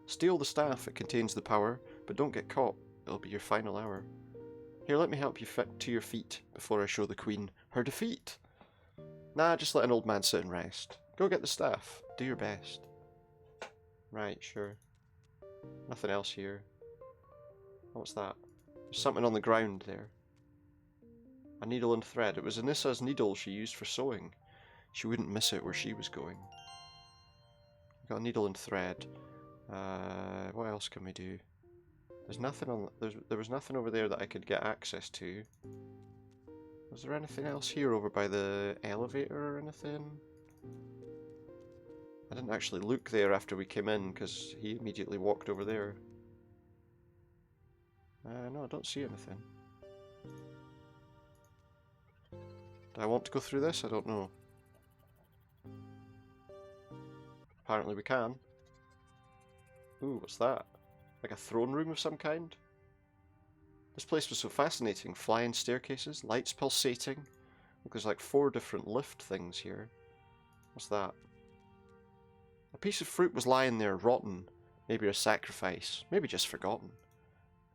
Steal the staff. It contains the power, but don't get caught. It'll be your final hour. Here, let me help you fit to your feet before I show the Queen her defeat. Nah, just let an old man sit and rest. Go get the staff. Do your best. Right, sure. Nothing else here. What's that? There's something on the ground there. A needle and thread. It was Anissa's needle she used for sewing. She wouldn't miss it where she was going. Got a needle and thread. What else can we do? There's nothing on. There was nothing over there that I could get access to. Was there anything else here over by the elevator or anything? I didn't actually look there after we came in because he immediately walked over there. No, I don't see anything. Do I want to go through this? I don't know. Apparently we can. Ooh, what's that? Like a throne room of some kind? This place was so fascinating. Flying staircases, lights pulsating. Look, there's like 4 different lift things here. What's that? A piece of fruit was lying there, rotten. Maybe a sacrifice. Maybe just forgotten.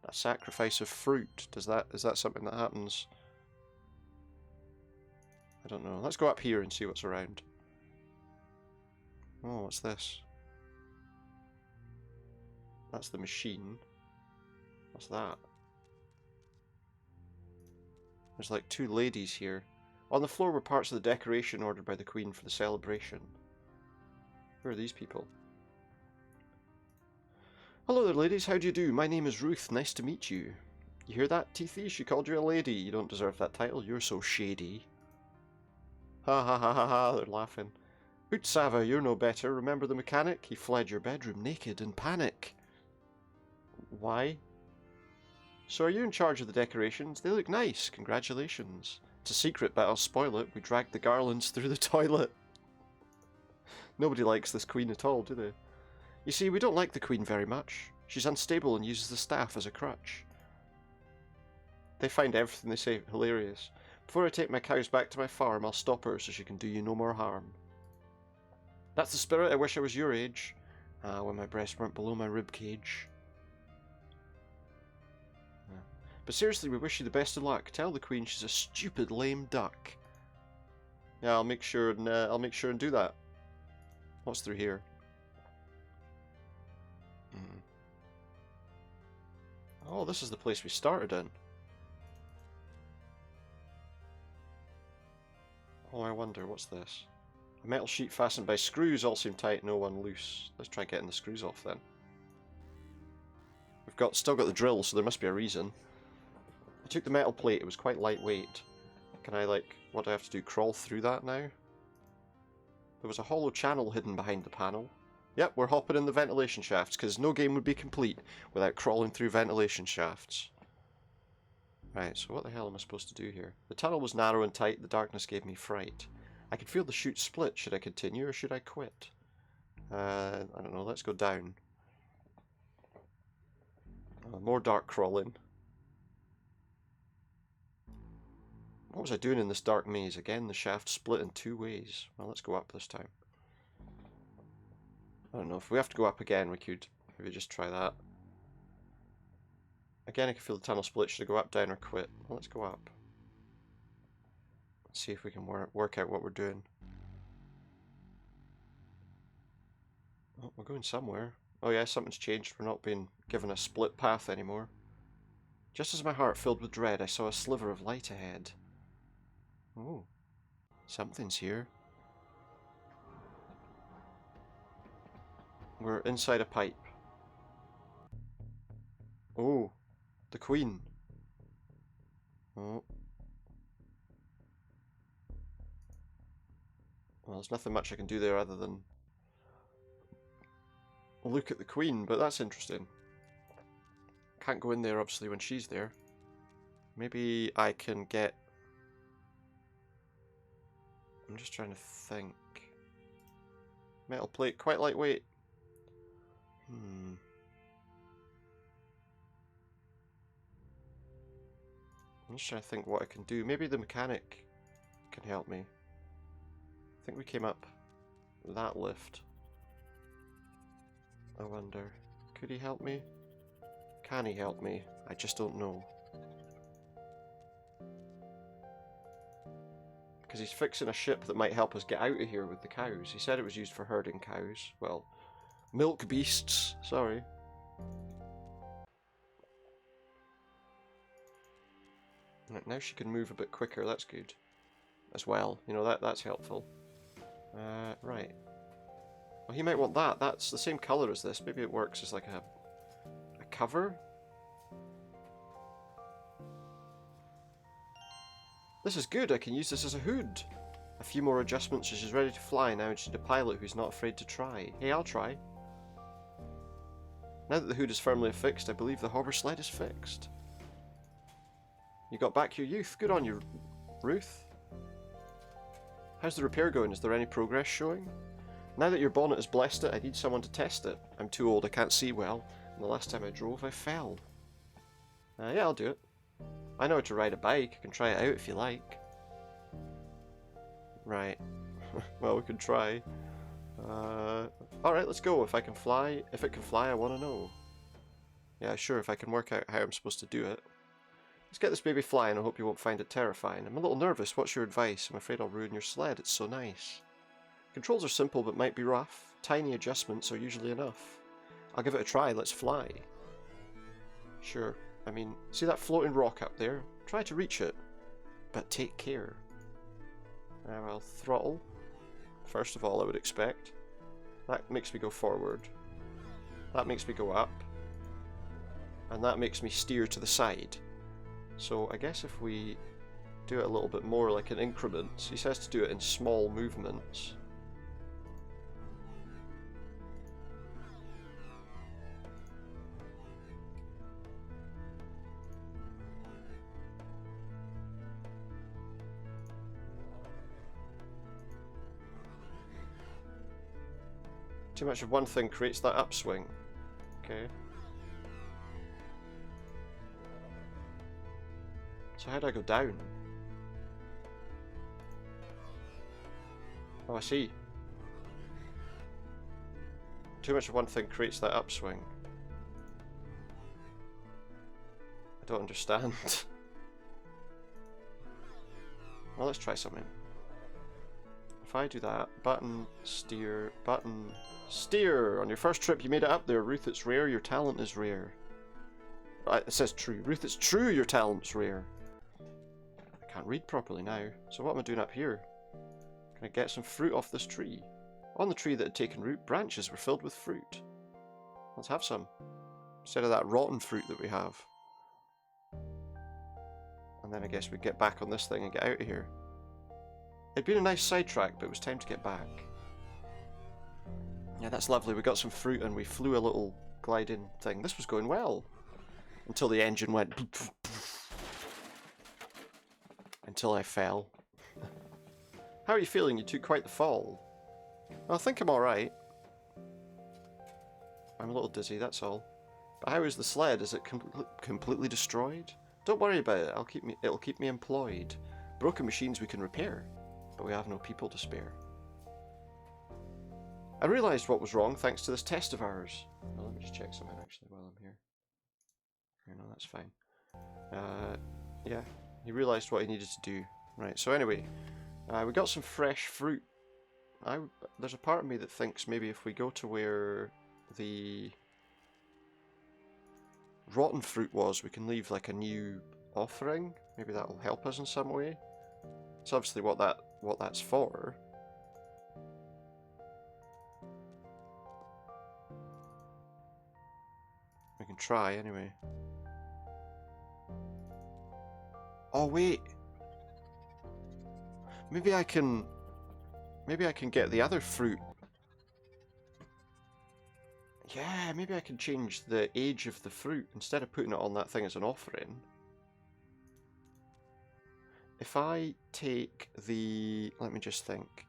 A sacrifice of fruit. Is that something that happens? I don't know. Let's go up here and see what's around. Oh, what's this? That's the machine. What's that? There's like 2 ladies here. On the floor were parts of the decoration ordered by the Queen for the celebration. Who are these people? Hello there, ladies. How do you do? My name is Ruth. Nice to meet you. You hear that, Teethy? She called you a lady. You don't deserve that title. You're so shady. Ha ha ha ha ha. They're laughing. Utsava, you're no better. Remember the mechanic? He fled your bedroom naked in panic. Why? So are you in charge of the decorations? They look nice. Congratulations. It's a secret, but I'll spoil it. We dragged the garlands through the toilet. Nobody likes this Queen at all, do they? You see, we don't like the Queen very much. She's unstable and uses the staff as a crutch. They find everything they say hilarious. Before I take my cows back to my farm, I'll stop her so she can do you no more harm. That's the spirit. I wish I was your age. When my breasts weren't below my rib cage. But seriously, we wish you the best of luck. Tell the Queen she's a stupid, lame duck. Yeah, I'll make sure and do that. What's through here? Oh, this is the place we started in. Oh, I wonder, what's this? A metal sheet fastened by screws, all seem tight, no one loose. Let's try getting the screws off then. We've still got the drill, so there must be a reason. I took the metal plate, it was quite lightweight. Can I, what do I have to do, crawl through that now? There was a hollow channel hidden behind the panel. Yep, we're hopping in the ventilation shafts, because no game would be complete without crawling through ventilation shafts. Right, so what the hell am I supposed to do here? The tunnel was narrow and tight, the darkness gave me fright. I could feel the chute split. Should I continue or should I quit? I don't know, let's go down. More dark crawling. What was I doing in this dark maze? Again, the shaft split in 2 ways. Well, let's go up this time. I don't know, if we have to go up again, we could maybe just try that. Again, I can feel the tunnel split. Should I go up, down, or quit? Well, let's go up. Let's see if we can work out what we're doing. Oh, we're going somewhere. Oh yeah, something's changed. We're not being given a split path anymore. Just as my heart filled with dread, I saw a sliver of light ahead. Oh, something's here. We're inside a pipe. Oh, the Queen. Oh. Well, there's nothing much I can do there other than look at the Queen, but that's interesting. Can't go in there, obviously, when she's there. Maybe I can get... I'm just trying to think. Metal plate, quite lightweight. I'm just trying to think what I can do. Maybe the mechanic can help me. I think we came up that lift. I wonder, could he help me? Can he help me? I just don't know. Because he's fixing a ship that might help us get out of here with the cows. He said it was used for herding cows. Well, milk beasts, sorry. Right, now she can move a bit quicker, that's good. As well, you know, that's helpful. Right. Well, he might want that. That's the same colour as this. Maybe it works as like a cover? This is good. I can use this as a hood. A few more adjustments and she's ready to fly. Now I just need a pilot who's not afraid to try. Hey, I'll try. Now that the hood is firmly affixed, I believe the hobber sled is fixed. You got back your youth. Good on you, Ruth. How's the repair going? Is there any progress showing? Now that your bonnet has blessed it, I need someone to test it. I'm too old, I can't see well, and the last time I drove, I fell. Yeah, I'll do it. I know how to ride a bike. I can try it out if you like. Right. Well, we can try. Alright, let's go. If I can fly, if it can fly, I want to know. Yeah, sure, if I can work out how I'm supposed to do it. Let's get this baby flying. I hope you won't find it terrifying. I'm a little nervous. What's your advice? I'm afraid I'll ruin your sled. It's so nice. Controls are simple but might be rough. Tiny adjustments are usually enough. I'll give it a try. Let's fly. Sure. I mean, see that floating rock up there? Try to reach it. But take care. Well, throttle. First of all, I would expect. That makes me go forward. That makes me go up. And that makes me steer to the side. So I guess if we do it a little bit more like in increments, he says to do it in small movements. Too much of one thing creates that upswing. Okay. So how do I go down? Oh, I see. Too much of one thing creates that upswing. I don't understand. Well, let's try something. If I do that, button, steer, button, steer! On your first trip you made it up there, Ruth, it's rare, your talent is rare. It says true. Ruth, it's true your talent's rare. I can't read properly now, so what am I doing up here? Can I get some fruit off this tree? On the tree that had taken root, branches were filled with fruit. Let's have some. Instead of that rotten fruit that we have. And then I guess we get back on this thing and get out of here. It'd been a nice sidetrack, but it was time to get back. Yeah, that's lovely. We got some fruit and we flew a little gliding thing. This was going well. Until the engine went... Until I fell. How are you feeling? You took quite the fall. Well, I think I'm alright. I'm a little dizzy, that's all. But how is the sled? Is it completely destroyed? Don't worry about it. It'll keep me employed. Broken machines we can repair, but we have no people to spare. I realised what was wrong thanks to this test of ours. Well, let me just check something actually while I'm here. No, that's fine. Yeah, he realised what he needed to do. Right, so anyway, we got some fresh fruit. There's a part of me that thinks maybe if we go to where the rotten fruit was, we can leave like a new offering. Maybe that'll help us in some way. It's obviously what that's for. We can try anyway. Oh wait. Maybe I can get the other fruit. Yeah, maybe I can change the age of the fruit instead of putting it on that thing as an offering. If I take the... let me just think.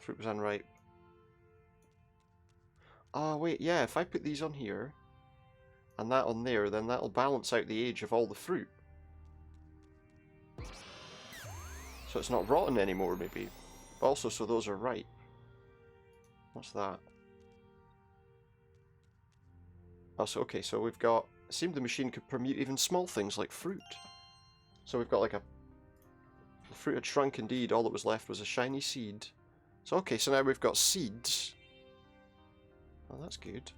Fruit was unripe. Oh wait, yeah, if I put these on here and that on there, then that'll balance out the age of all the fruit. So it's not rotten anymore, maybe. But also, so those are ripe. What's that? Oh, so okay, so we've got... it seemed the machine could permute even small things like fruit. So we've got like a... the fruit had shrunk indeed, all that was left was a shiny seed. So okay, so now we've got seeds. Oh, that's good.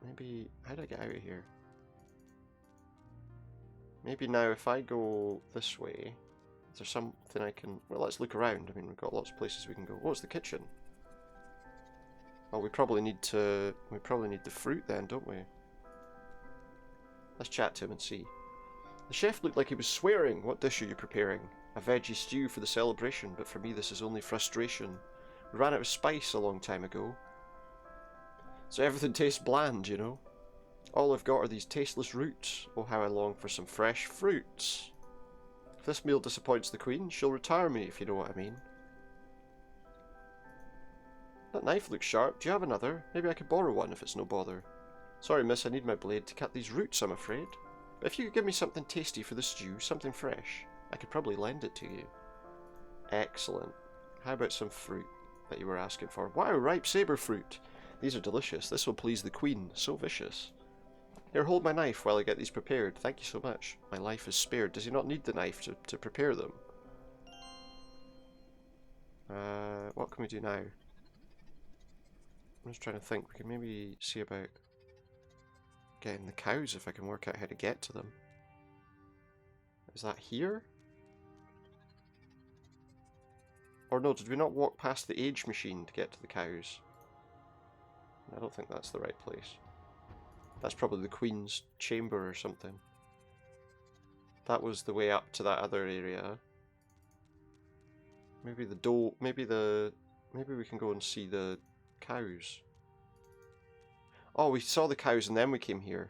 Maybe... how do I get out of here? Maybe now if I go this way, is there something I can... well, let's look around. I mean, we've got lots of places we can go. Oh, it's the kitchen. Oh, we probably need the fruit then, don't we? Let's chat to him and see. The chef looked like he was swearing. What dish are you preparing? A veggie stew for the celebration, but for me this is only frustration. We ran out of spice a long time ago. So everything tastes bland, you know? All I've got are these tasteless roots. Oh, how I long for some fresh fruits. If this meal disappoints the queen, she'll retire me, if you know what I mean. That knife looks sharp. Do you have another? Maybe I could borrow one if it's no bother. Sorry, miss, I need my blade to cut these roots, I'm afraid. But if you could give me something tasty for the stew, something fresh, I could probably lend it to you. Excellent. How about some fruit that you were asking for? Wow, ripe saber fruit. These are delicious. This will please the queen. So vicious. Here, hold my knife while I get these prepared. Thank you so much. My life is spared. Does he not need the knife to prepare them? What can we do now? I'm just trying to think. We can maybe see about getting the cows if I can work out how to get to them. Is that here? Or no, did we not walk past the age machine to get to the cows? I don't think that's the right place. That's probably the Queen's chamber or something. That was the way up to that other area. Maybe the door. Maybe we can go and see the cows. Oh, we saw the cows and then we came here.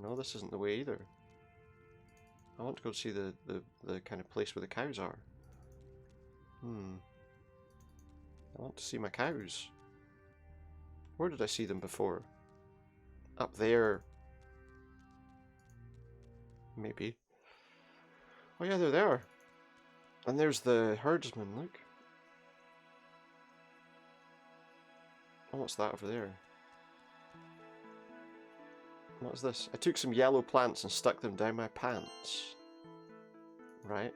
No, this isn't the way either. I want to go see the kind of place where the cows are. I want to see my cows. Where did I see them before? Up there. Maybe. Oh yeah, they're there. And there's the herdsman, look. Oh, what's that over there? What is this? I took some yellow plants and stuck them down my pants. Right.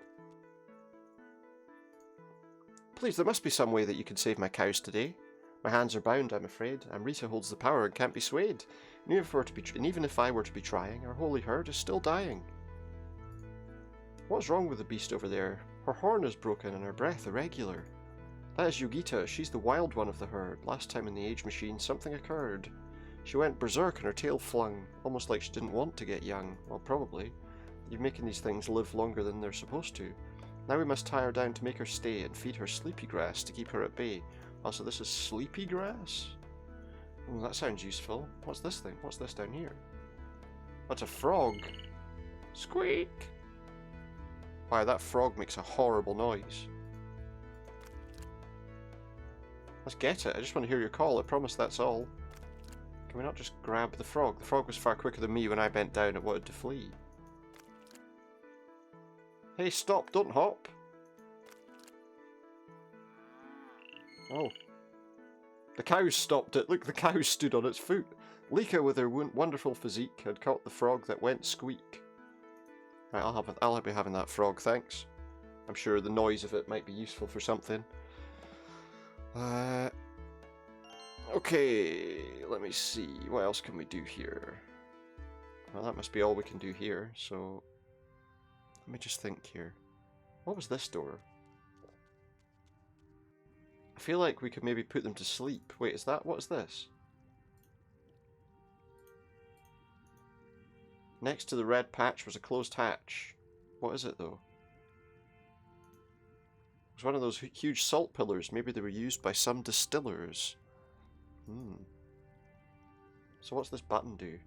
Please, there must be some way that you can save my cows today. My hands are bound, I'm afraid. Amrita holds the power and can't be swayed. And even if I were to be trying, our holy herd is still dying. What's wrong with the beast over there? Her horn is broken and her breath irregular. That is Yogita. She's the wild one of the herd. Last time in the age machine, something occurred. She went berserk and her tail flung, almost like she didn't want to get young. Well, probably. You're making these things live longer than they're supposed to. Now we must tie her down to make her stay and feed her sleepy grass to keep her at bay. Also, this is sleepy grass? Oh, that sounds useful. What's this thing? What's this down here? That's a frog. Squeak! Wow, that frog makes a horrible noise. Let's get it. I just want to hear your call. I promise that's all. Can we not just grab the frog? The frog was far quicker than me when I bent down and wanted to flee. Hey, stop, don't hop. Oh. The cow stopped it. Look, the cow stood on its foot. Lika, with her wonderful physique, had caught the frog that went squeak. Right, I'll be having that frog, thanks. I'm sure the noise of it might be useful for something. Okay, let me see. What else can we do here? Well, that must be all we can do here, so... Let me just think here. What was this door? I feel like we could maybe put them to sleep. Wait, is that... What is this? Next to the red patch was a closed hatch. What is it, though? It was one of those huge salt pillars. Maybe they were used by some distillers. So what's this button do? It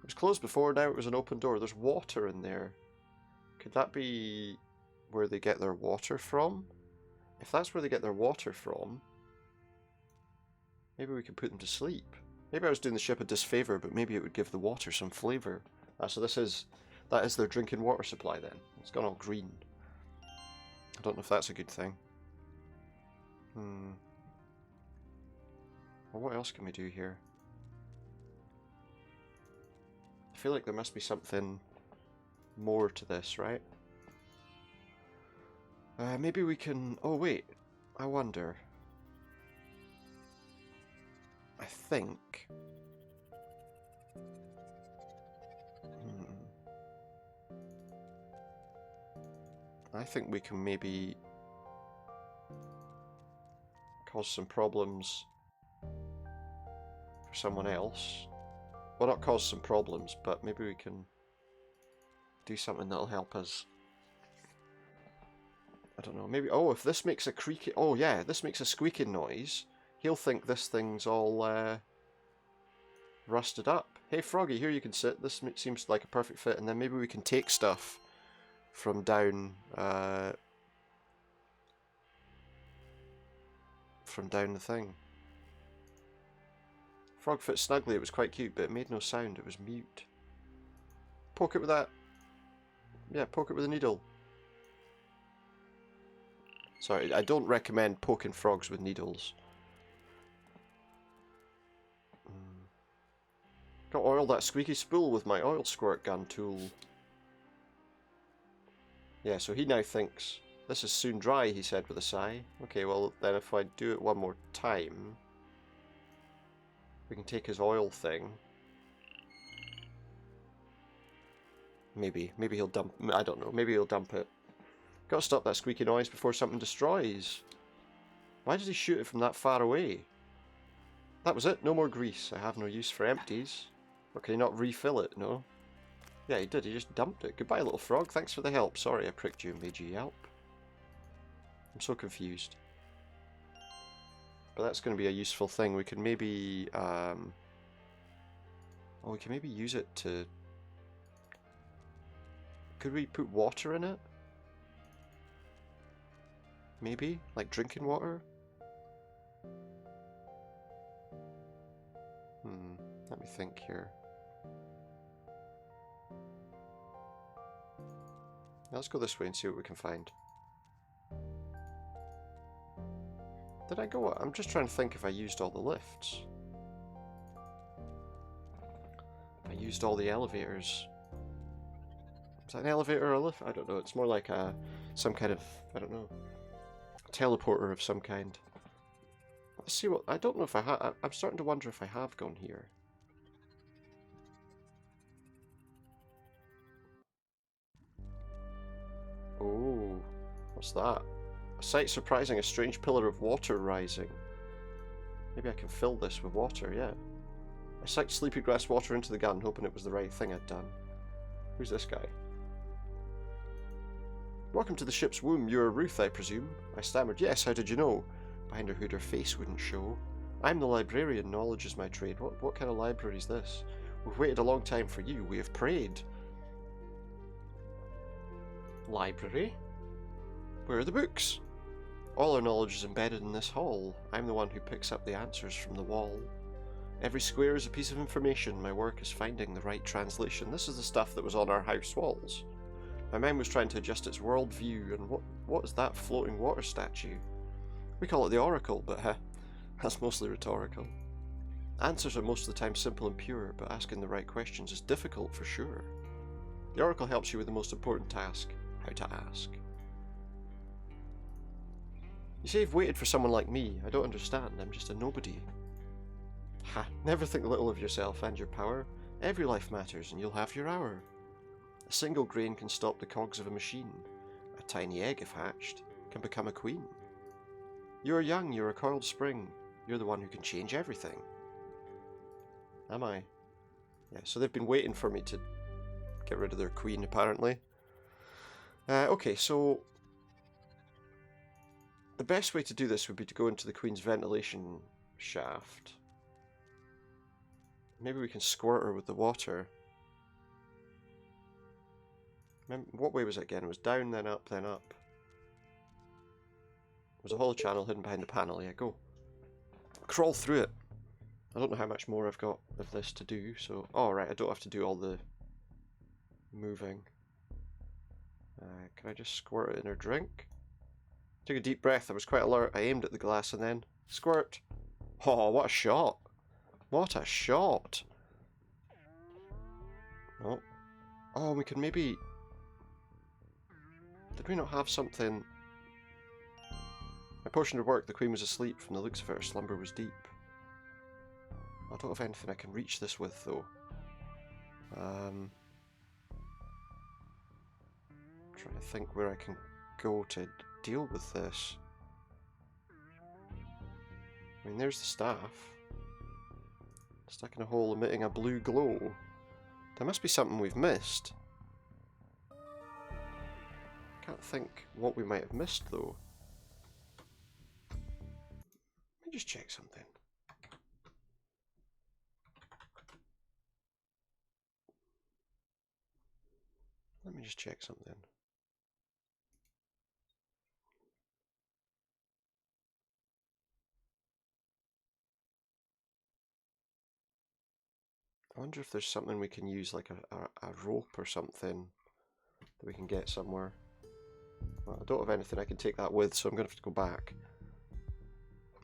was closed before, now it was an open door. There's water in there. Could that be where they get their water from? If that's where they get their water from, maybe we can put them to sleep. Maybe I was doing the ship a disfavour, but maybe it would give the water some flavour. So that is their drinking water supply then. It's gone all green. I don't know if that's a good thing. Well, what else can we do here? I feel like there must be something more to this, right? Maybe we can... Oh, wait. I wonder. I think... I think we can maybe cause some problems for someone else. Well, not cause some problems, but maybe we can do something that'll help us. I don't know, maybe... Oh, if this makes a creaky... Oh, yeah, this makes a squeaking noise. He'll think this thing's all rusted up. Hey, Froggy, here you can sit. This seems like a perfect fit. And then maybe we can take stuff from down... from down the thing. Frog fit snugly. It was quite cute, but it made no sound. It was mute. Poke it with that. Yeah, poke it with a needle. Sorry, I don't recommend poking frogs with needles. Got oiled that squeaky spool with my oil squirt gun tool. Yeah, so he now thinks, this is soon dry, he said with a sigh. Okay, well then if I do it one more time, we can take his oil thing. Maybe he'll dump, I don't know, maybe he'll dump it. Gotta stop that squeaky noise before something destroys. Why did he shoot it from that far away? That was it, no more grease. I have no use for empties. Or can he not refill it, no? Yeah, he did, he just dumped it. Goodbye, little frog, thanks for the help. Sorry I pricked you and made you yelp. I'm so confused. But that's going to be a useful thing. We can maybe... Oh, we can maybe use it to... Could we put water in it? Maybe? Like drinking water? Let me think here. Let's go this way and see what we can find. Did I go? I'm just trying to think if I used all the lifts. If I used all the elevators. Is that an elevator or a lift? I don't know. It's more like some kind of, I don't know, teleporter of some kind. Let's see what... I don't know if I have... I'm starting to wonder if I have gone here. Oh, what's that? A sight surprising, a strange pillar of water rising. Maybe I can fill this with water, yeah. I sucked sleepy grass water into the gun, hoping it was the right thing I'd done. Who's this guy? Welcome to the ship's womb. You're Ruth, I presume? I stammered. Yes, how did you know? Behind her hood, her face wouldn't show. I'm the librarian. Knowledge is my trade. What kind of library is this? We've waited a long time for you. We have prayed. Library? Where are the books? All our knowledge is embedded in this hall. I'm the one who picks up the answers from the wall. Every square is a piece of information. My work is finding the right translation. This is the stuff that was on our house walls. My mind was trying to adjust its world view, and what is that floating water statue? We call it the Oracle, but that's mostly rhetorical. Answers are most of the time simple and pure, but asking the right questions is difficult for sure. The Oracle helps you with the most important task, how to ask. You say you've waited for someone like me. I don't understand, I'm just a nobody. Ha, never think little of yourself and your power. Every life matters and you'll have your hour. A single grain can stop the cogs of a machine. A tiny egg, if hatched, can become a queen. You are young, you're a coiled spring. You're the one who can change everything. Am I? Yeah, so they've been waiting for me to get rid of their queen, apparently. Okay, so the best way to do this would be to go into the queen's ventilation shaft. Maybe we can squirt her with the water. What way was it again? It was down, then up, then up. There's a hollow channel hidden behind the panel. Yeah, go. Crawl through it. I don't know how much more I've got of this to do, so... Oh, right, I don't have to do all the moving. Can I just squirt it in her drink? Took a deep breath. I was quite alert. I aimed at the glass and then... Squirt! Oh, what a shot! What a shot! Oh. Oh, we could maybe... Did we not have something... My potion had worked. The queen was asleep. From the looks of it, her slumber was deep. I don't have anything I can reach this with, though. Trying to think where I can go to deal with this. I mean, there's the staff. Stuck in a hole emitting a blue glow. There must be something we've missed. Can't think what we might have missed, though. Let me just check something. Let me just check something. I wonder if there's something we can use, like a rope or something, that we can get somewhere. Well, I don't have anything I can take that with, so I'm going to have to go back.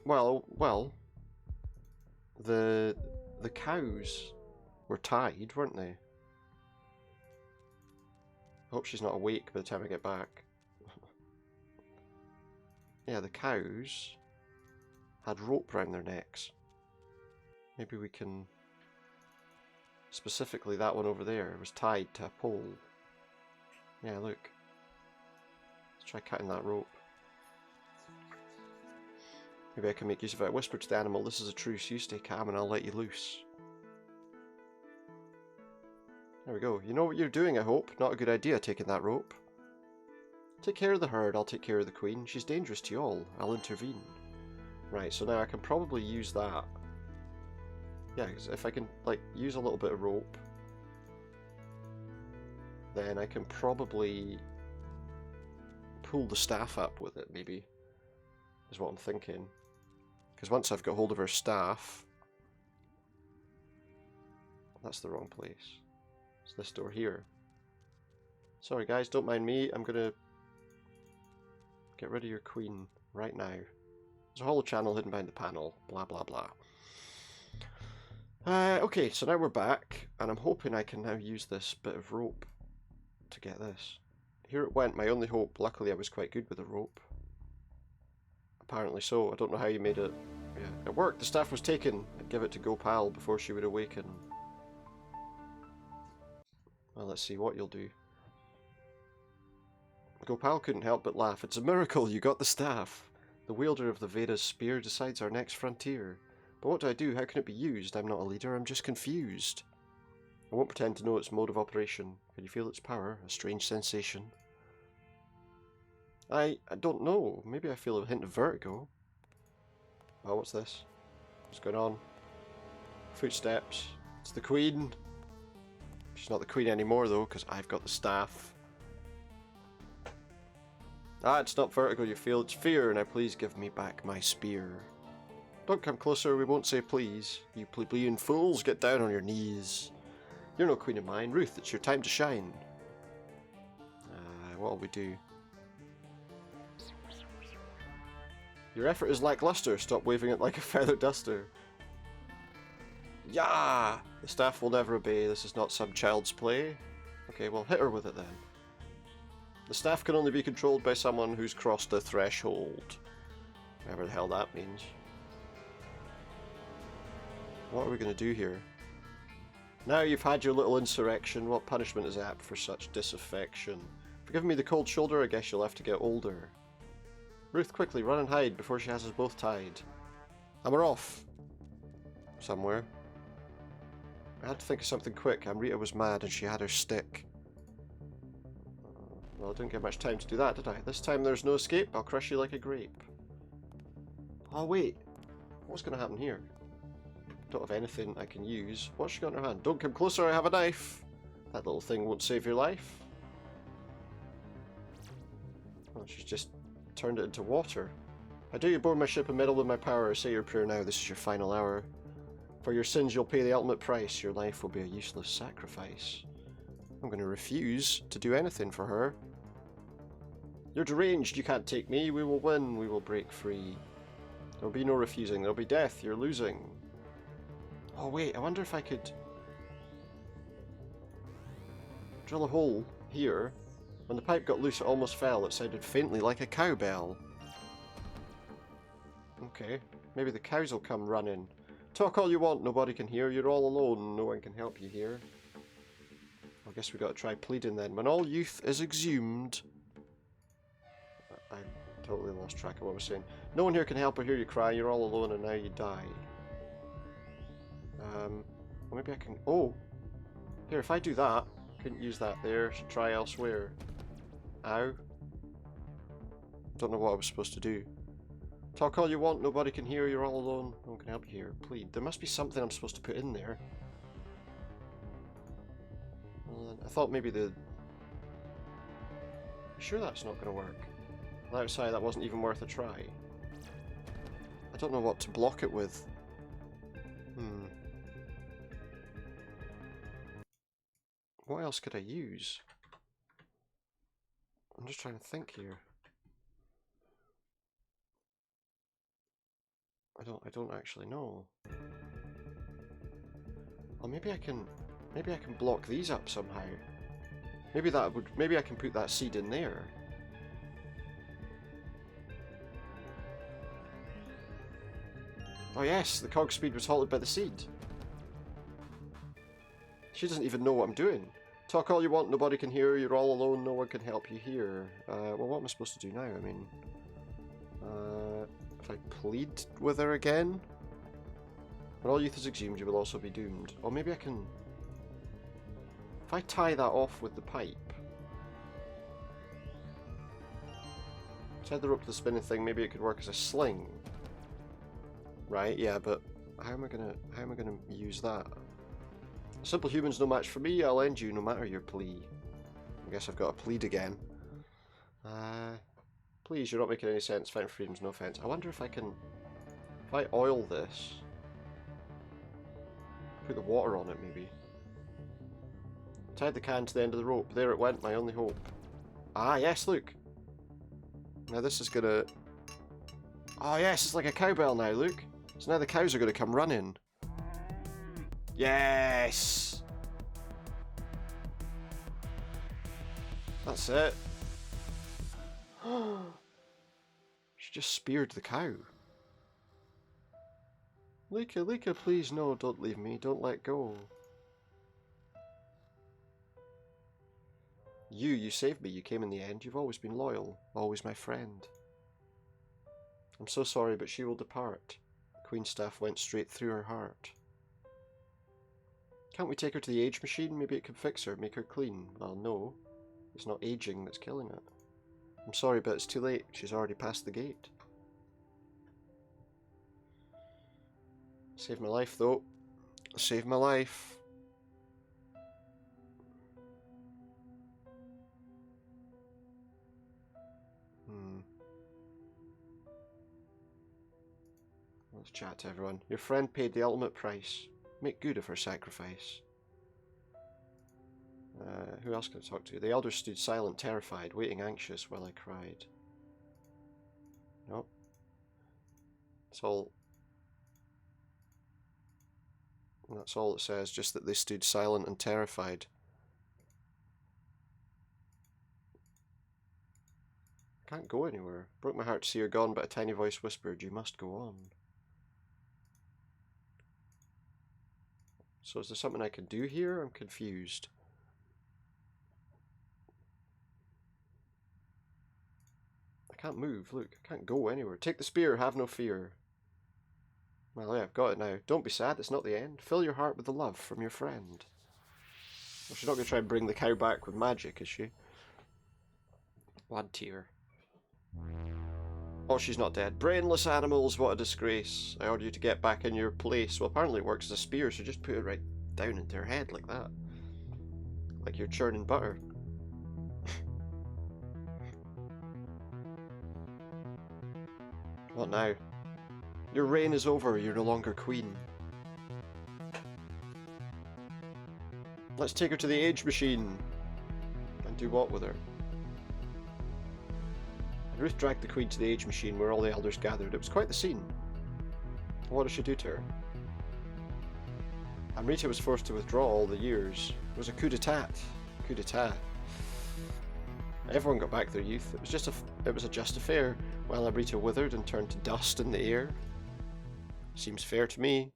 Well, the cows were tied, weren't they? I hope she's not awake by the time I get back. Yeah, the cows had rope round their necks. Maybe we can... Specifically that one over there was tied to a pole. Yeah, look. Let's try cutting that rope. Maybe I can make use of it. I whispered to the animal, "This is a truce. You stay calm and I'll let you loose." There we go. You know what you're doing, I hope. Not a good idea taking that rope. Take care of the herd, I'll take care of the queen. She's dangerous to you all. I'll intervene. Right, so now I can probably use that. Yeah, because if I can, like, use a little bit of rope, then I can probably pull the staff up with it, maybe, is what I'm thinking. Because once I've got hold of her staff... That's the wrong place. It's this door here. Sorry guys, don't mind me. I'm gonna get rid of your queen right now. There's a hollow channel hidden behind the panel. Blah blah blah. Okay, so now we're back, and I'm hoping I can now use this bit of rope to get this. Here it went, my only hope. Luckily I was quite good with the rope. Apparently so. I don't know how you made it. Yeah, it worked. The staff was taken. I'd give it to Gopal before she would awaken. Well, let's see what you'll do. Gopal couldn't help but laugh. It's a miracle, you got the staff. The wielder of the Veda's spear decides our next frontier. But what do I do? How can it be used? I'm not a leader, I'm just confused. I won't pretend to know its mode of operation. Can you feel its power? A strange sensation. I don't know. Maybe I feel a hint of vertigo. Oh, what's this? What's going on? Footsteps. It's the queen. She's not the queen anymore though, because I've got the staff. Ah, it's not vertigo you feel, it's fear. Now please give me back my spear. Don't come closer, we won't say please. You plebeian fools, get down on your knees. You're no queen of mine. Ruth, it's your time to shine. What'll we do? Your effort is lackluster. Stop waving it like a feather duster. Yeah! The staff will never obey. This is not some child's play. Okay, well, hit her with it then. The staff can only be controlled by someone who's crossed the threshold. Whatever the hell that means. What are we going to do here? Now you've had your little insurrection, what punishment is apt for such disaffection? For giving me the cold shoulder, I guess you'll have to get older. Ruth, quickly, run and hide before she has us both tied. And we're off. Somewhere. I had to think of something quick. Amrita was mad and she had her stick. Well, I didn't get much time to do that, did I? This time there's no escape. I'll crush you like a grape. Oh, wait. What's going to happen here? Don't have anything I can use. What's she got in her hand? Don't come closer, I have a knife. That little thing won't save your life. Oh, she's just turned it into water. I dare you board my ship and meddle with my power. Say your prayer now, this is your final hour. For your sins you'll pay the ultimate price. Your life will be a useless sacrifice. I'm going to refuse to do anything for her. You're deranged, you can't take me. We will win, we will break free. There'll be no refusing, there'll be death, you're losing. Oh wait, I wonder if I could drill a hole here. When the pipe got loose it almost fell. It sounded faintly like a cowbell. Okay, maybe the cows will come running. Talk all you want, nobody can hear. You're all alone, no one can help you here. I guess we got to try pleading then. When all youth is exhumed... I totally lost track of what I was saying. No one here can help or hear you cry. You're all alone and now you die. Well, maybe I can... Oh! Here, if I do that... Couldn't use that there. Should try elsewhere. Ow. Don't know what I was supposed to do. Talk all you want, nobody can hear, you're all alone. No one can help you here. Plead. There must be something I'm supposed to put in there. Well, I thought maybe the... Sure that's not going to work. Outside that wasn't even worth a try. I don't know what to block it with. What else could I use? I'm just trying to think here. I don't actually know. Or maybe I can block these up somehow. Maybe I can put that seed in there. Oh yes, the cog speed was halted by the seed. She doesn't even know what I'm doing. Talk all you want, nobody can hear, you're all alone, no one can help you here. Well, what am I supposed to do now? I mean... if I plead with her again? When all youth is exhumed, you will also be doomed. Or maybe I can... If I tie that off with the pipe... Tie the rope to the spinning thing, maybe it could work as a sling. Right, yeah, but how am I gonna use that? Simple human's no match for me, I'll end you no matter your plea. I guess I've got to plead again. Please, you're not making any sense. Fighting for freedom's no offense. I wonder if I can... If I oil this... Put the water on it, maybe. Tied the can to the end of the rope. There it went, my only hope. Ah, yes, look! Now this is gonna... Oh yes, it's like a cowbell now, look! So now the cows are gonna come running. Yes! That's it. She just speared the cow. Lika, Lika, please no, don't leave me, don't let go. You saved me, you came in the end, you've always been loyal, always my friend. I'm so sorry, but she will depart. Queen's staff went straight through her heart. Can't we take her to the age machine? Maybe it can fix her, make her clean. Well, no. It's not aging that's killing it. I'm sorry, but it's too late. She's already passed the gate. Saved my life, though. Saved my life. Let's chat to everyone. Your friend paid the ultimate price. Make good of her sacrifice. Who else can I talk to? The elders stood silent, terrified, waiting anxious while I cried. Nope. It's all... That's all it says, just that they stood silent and terrified. I can't go anywhere. Broke my heart to see her gone, but a tiny voice whispered, "You must go on." So is there something I can do here? I'm confused. I can't move, look. I can't go anywhere. Take the spear, have no fear. Well, yeah, I've got it now. Don't be sad, it's not the end. Fill your heart with the love from your friend. Well, she's not going to try and bring the cow back with magic, is she? One tear. Oh, she's not dead. Brainless animals, what a disgrace. I order you to get back in your place. Well, apparently it works as a spear, so just put it right down into her head like that. Like you're churning butter. What now? Your reign is over, you're no longer queen. Let's take her to the age machine. And do what with her? Ruth dragged the queen to the age machine where all the elders gathered. It was quite the scene. What did she do to her? Amrita was forced to withdraw all the years. It was a coup d'etat. Coup d'etat. Everyone got back their youth. It was a just affair, while Amrita withered and turned to dust in the air. Seems fair to me.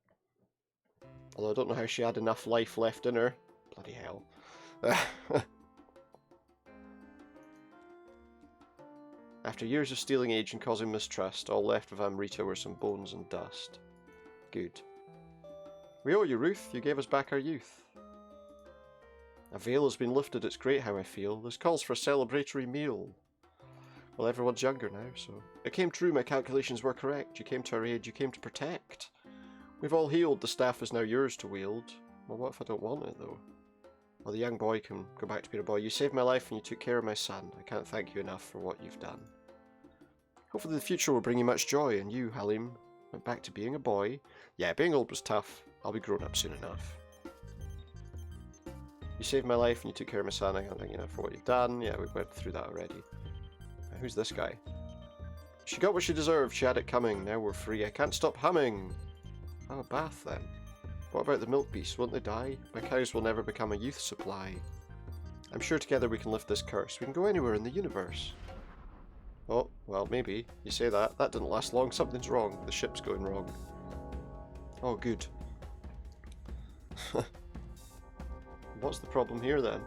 Although I don't know how she had enough life left in her. Bloody hell. After years of stealing age and causing mistrust, all left of Amrita were some bones and dust. Good. We owe you, Ruth. You gave us back our youth. A veil has been lifted. It's great how I feel. This calls for a celebratory meal. Well, everyone's younger now, so... It came true. My calculations were correct. You came to our aid. You came to protect. We've all healed. The staff is now yours to wield. Well, what if I don't want it, though? Well, the young boy can go back to being a boy. You saved my life and you took care of my son. I can't thank you enough for what you've done. Hopefully the future will bring you much joy, and you, Halim, went back to being a boy. Yeah, being old was tough. I'll be grown up soon enough. You saved my life and you took care of my son. I can't thank you enough for what you've done. Yeah, we went through that already. Who's this guy? She got what she deserved. She had it coming. Now we're free. I can't stop humming. Have a bath then. What about the milk beasts? Won't they die? My cows will never become a youth supply. I'm sure together we can lift this curse. We can go anywhere in the universe. Oh, well, maybe. You say that. That didn't last long. Something's wrong. The ship's going wrong. Oh, good. What's the problem here, then?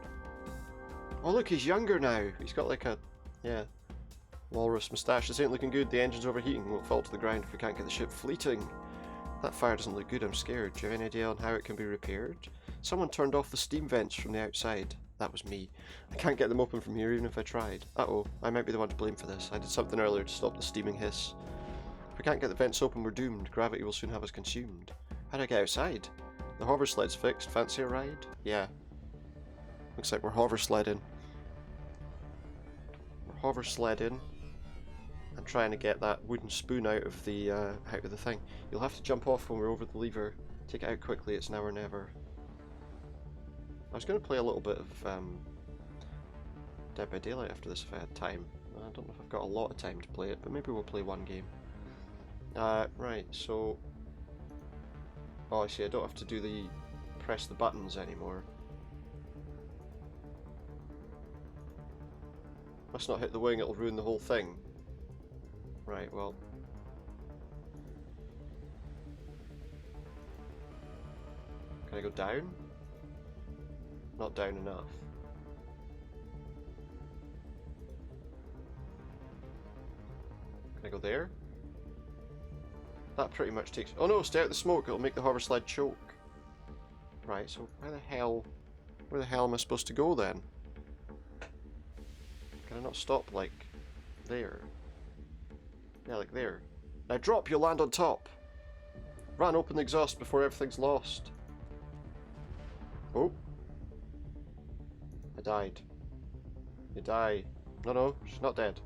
Oh, look, he's younger now. He's got like a... yeah. Walrus moustache. This ain't looking good. The engine's overheating. We'll fall to the ground if we can't get the ship fleeting. That fire doesn't look good. I'm scared. Do you have any idea on how it can be repaired? Someone turned off the steam vents from the outside. That was me. I can't get them open from here even if I tried. Uh-oh. I might be the one to blame for this. I did something earlier to stop the steaming hiss. If we can't get the vents open, we're doomed. Gravity will soon have us consumed. How do I get outside? The hover sled's fixed. Fancy a ride? Yeah. Looks like we're hover sledding. We're hover sledding. And trying to get that wooden spoon out of the thing. You'll have to jump off when we're over the lever. Take it out quickly. It's now or never. I was going to play a little bit of Dead by Daylight after this if I had time. I don't know if I've got a lot of time to play it, but maybe we'll play one game. Right, so... Oh, I see, I don't have to do the... press the buttons anymore. Must not hit the wing, it'll ruin the whole thing. Right, well... Can I go down? Not down enough. Can I go there? That pretty much takes... Oh no, stay out the smoke, it'll make the hover sled choke. Right, so where the hell am I supposed to go then? Can I not stop, like, there? Yeah, like there. Now drop, you'll land on top! Run, open the exhaust before everything's lost. Oh. I died. You die. No, no, she's not dead.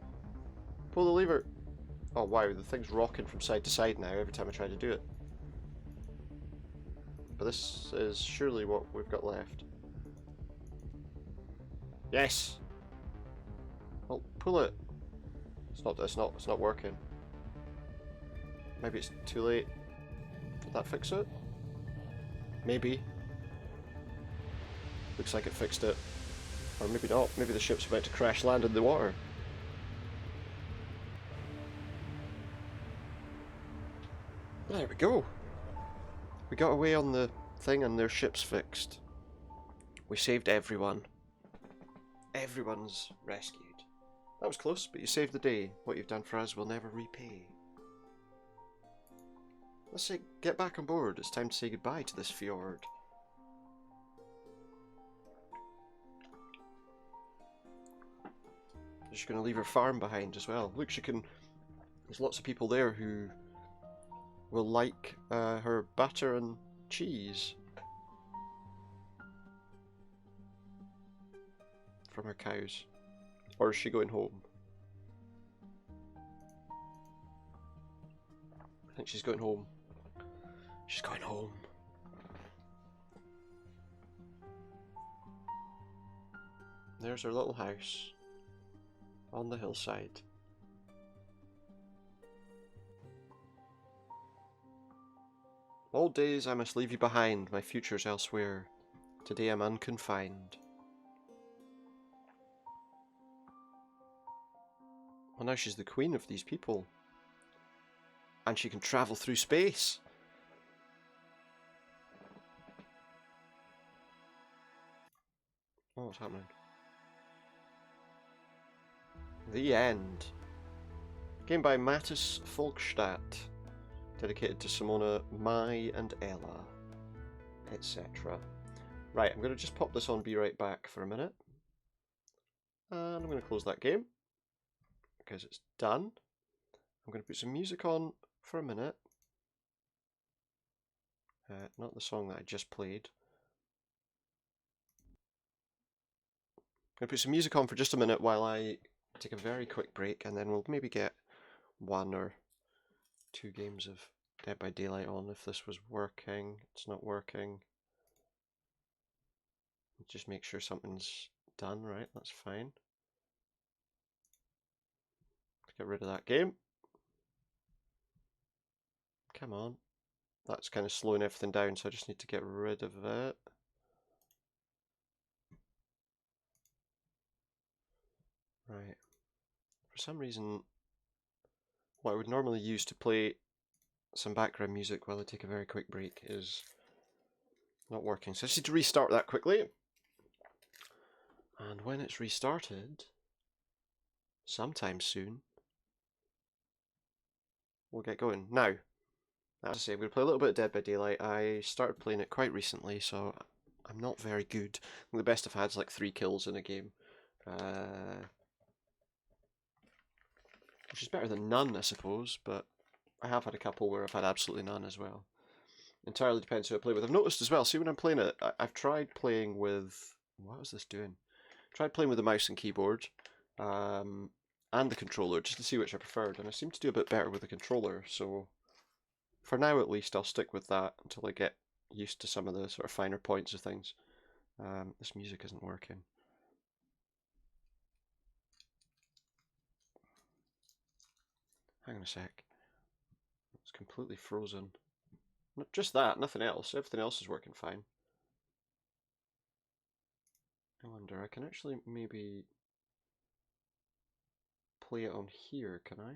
Pull the lever. Oh wow, the thing's rocking from side to side now every time I try to do it. But this is surely what we've got left. Yes! Well, pull it. It's not working. Maybe it's too late. Did that fix it? Maybe. Looks like it fixed it. Or maybe not. Maybe the ship's about to crash land in the water. There we go. We got away on the thing and their ship's fixed. We saved everyone. Everyone's rescued. That was close, but you saved the day. What you've done for us will never repay. Let's say, get back on board. It's time to say goodbye to this fjord. She's going to leave her farm behind as well. Look, she can... There's lots of people there who will like her butter and cheese from her cows. Or is she going home? I think she's going home. She's going home. There's her little house on the hillside. Old days I must leave you behind, my future's elsewhere. Today I'm unconfined. Well, now she's the queen of these people. And she can travel through space. Oh, what's happening? The end. Game by Mattis Folkstadt. Dedicated to Simona, Mai and Ella, etc. Right, I'm going to just pop this on Be Right Back for a minute. And I'm going to close that game. Because it's done. I'm going to put some music on for a minute. Not the song that I just played. I'm going to put some music on for just a minute while I take a very quick break, and then we'll maybe get 1 or 2 games of Dead by Daylight on if this was working. It's not working. Just make sure something's done right, that's fine. Let's get rid of that game. Come on. That's kind of slowing everything down, so I just need to get rid of it. Right. For some reason, what I would normally use to play some background music while I take a very quick break is not working. So I just need to restart that quickly. And when it's restarted, sometime soon, we'll get going. Now, as I say, I'm going to play a little bit of Dead by Daylight. I started playing it quite recently, so I'm not very good. The best I've had is like 3 kills in a game. Which is better than none, I suppose, but I have had a couple where I've had absolutely none as well. Entirely depends who I play with. I've noticed as well, see when I'm playing it, I've tried playing with... What was this doing? Tried playing with the mouse and keyboard, and the controller, just to see which I preferred, and I seem to do a bit better with the controller, so for now at least I'll stick with that until I get used to some of the sort of finer points of things. This music isn't working. Hang on a sec. It's completely frozen. Not just that, nothing else. Everything else is working fine. I wonder, I can actually maybe play it on here, can I?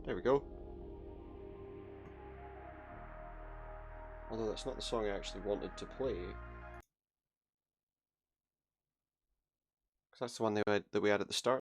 There we go. Although that's not the song I actually wanted to play. Because that's the one that we had at the start.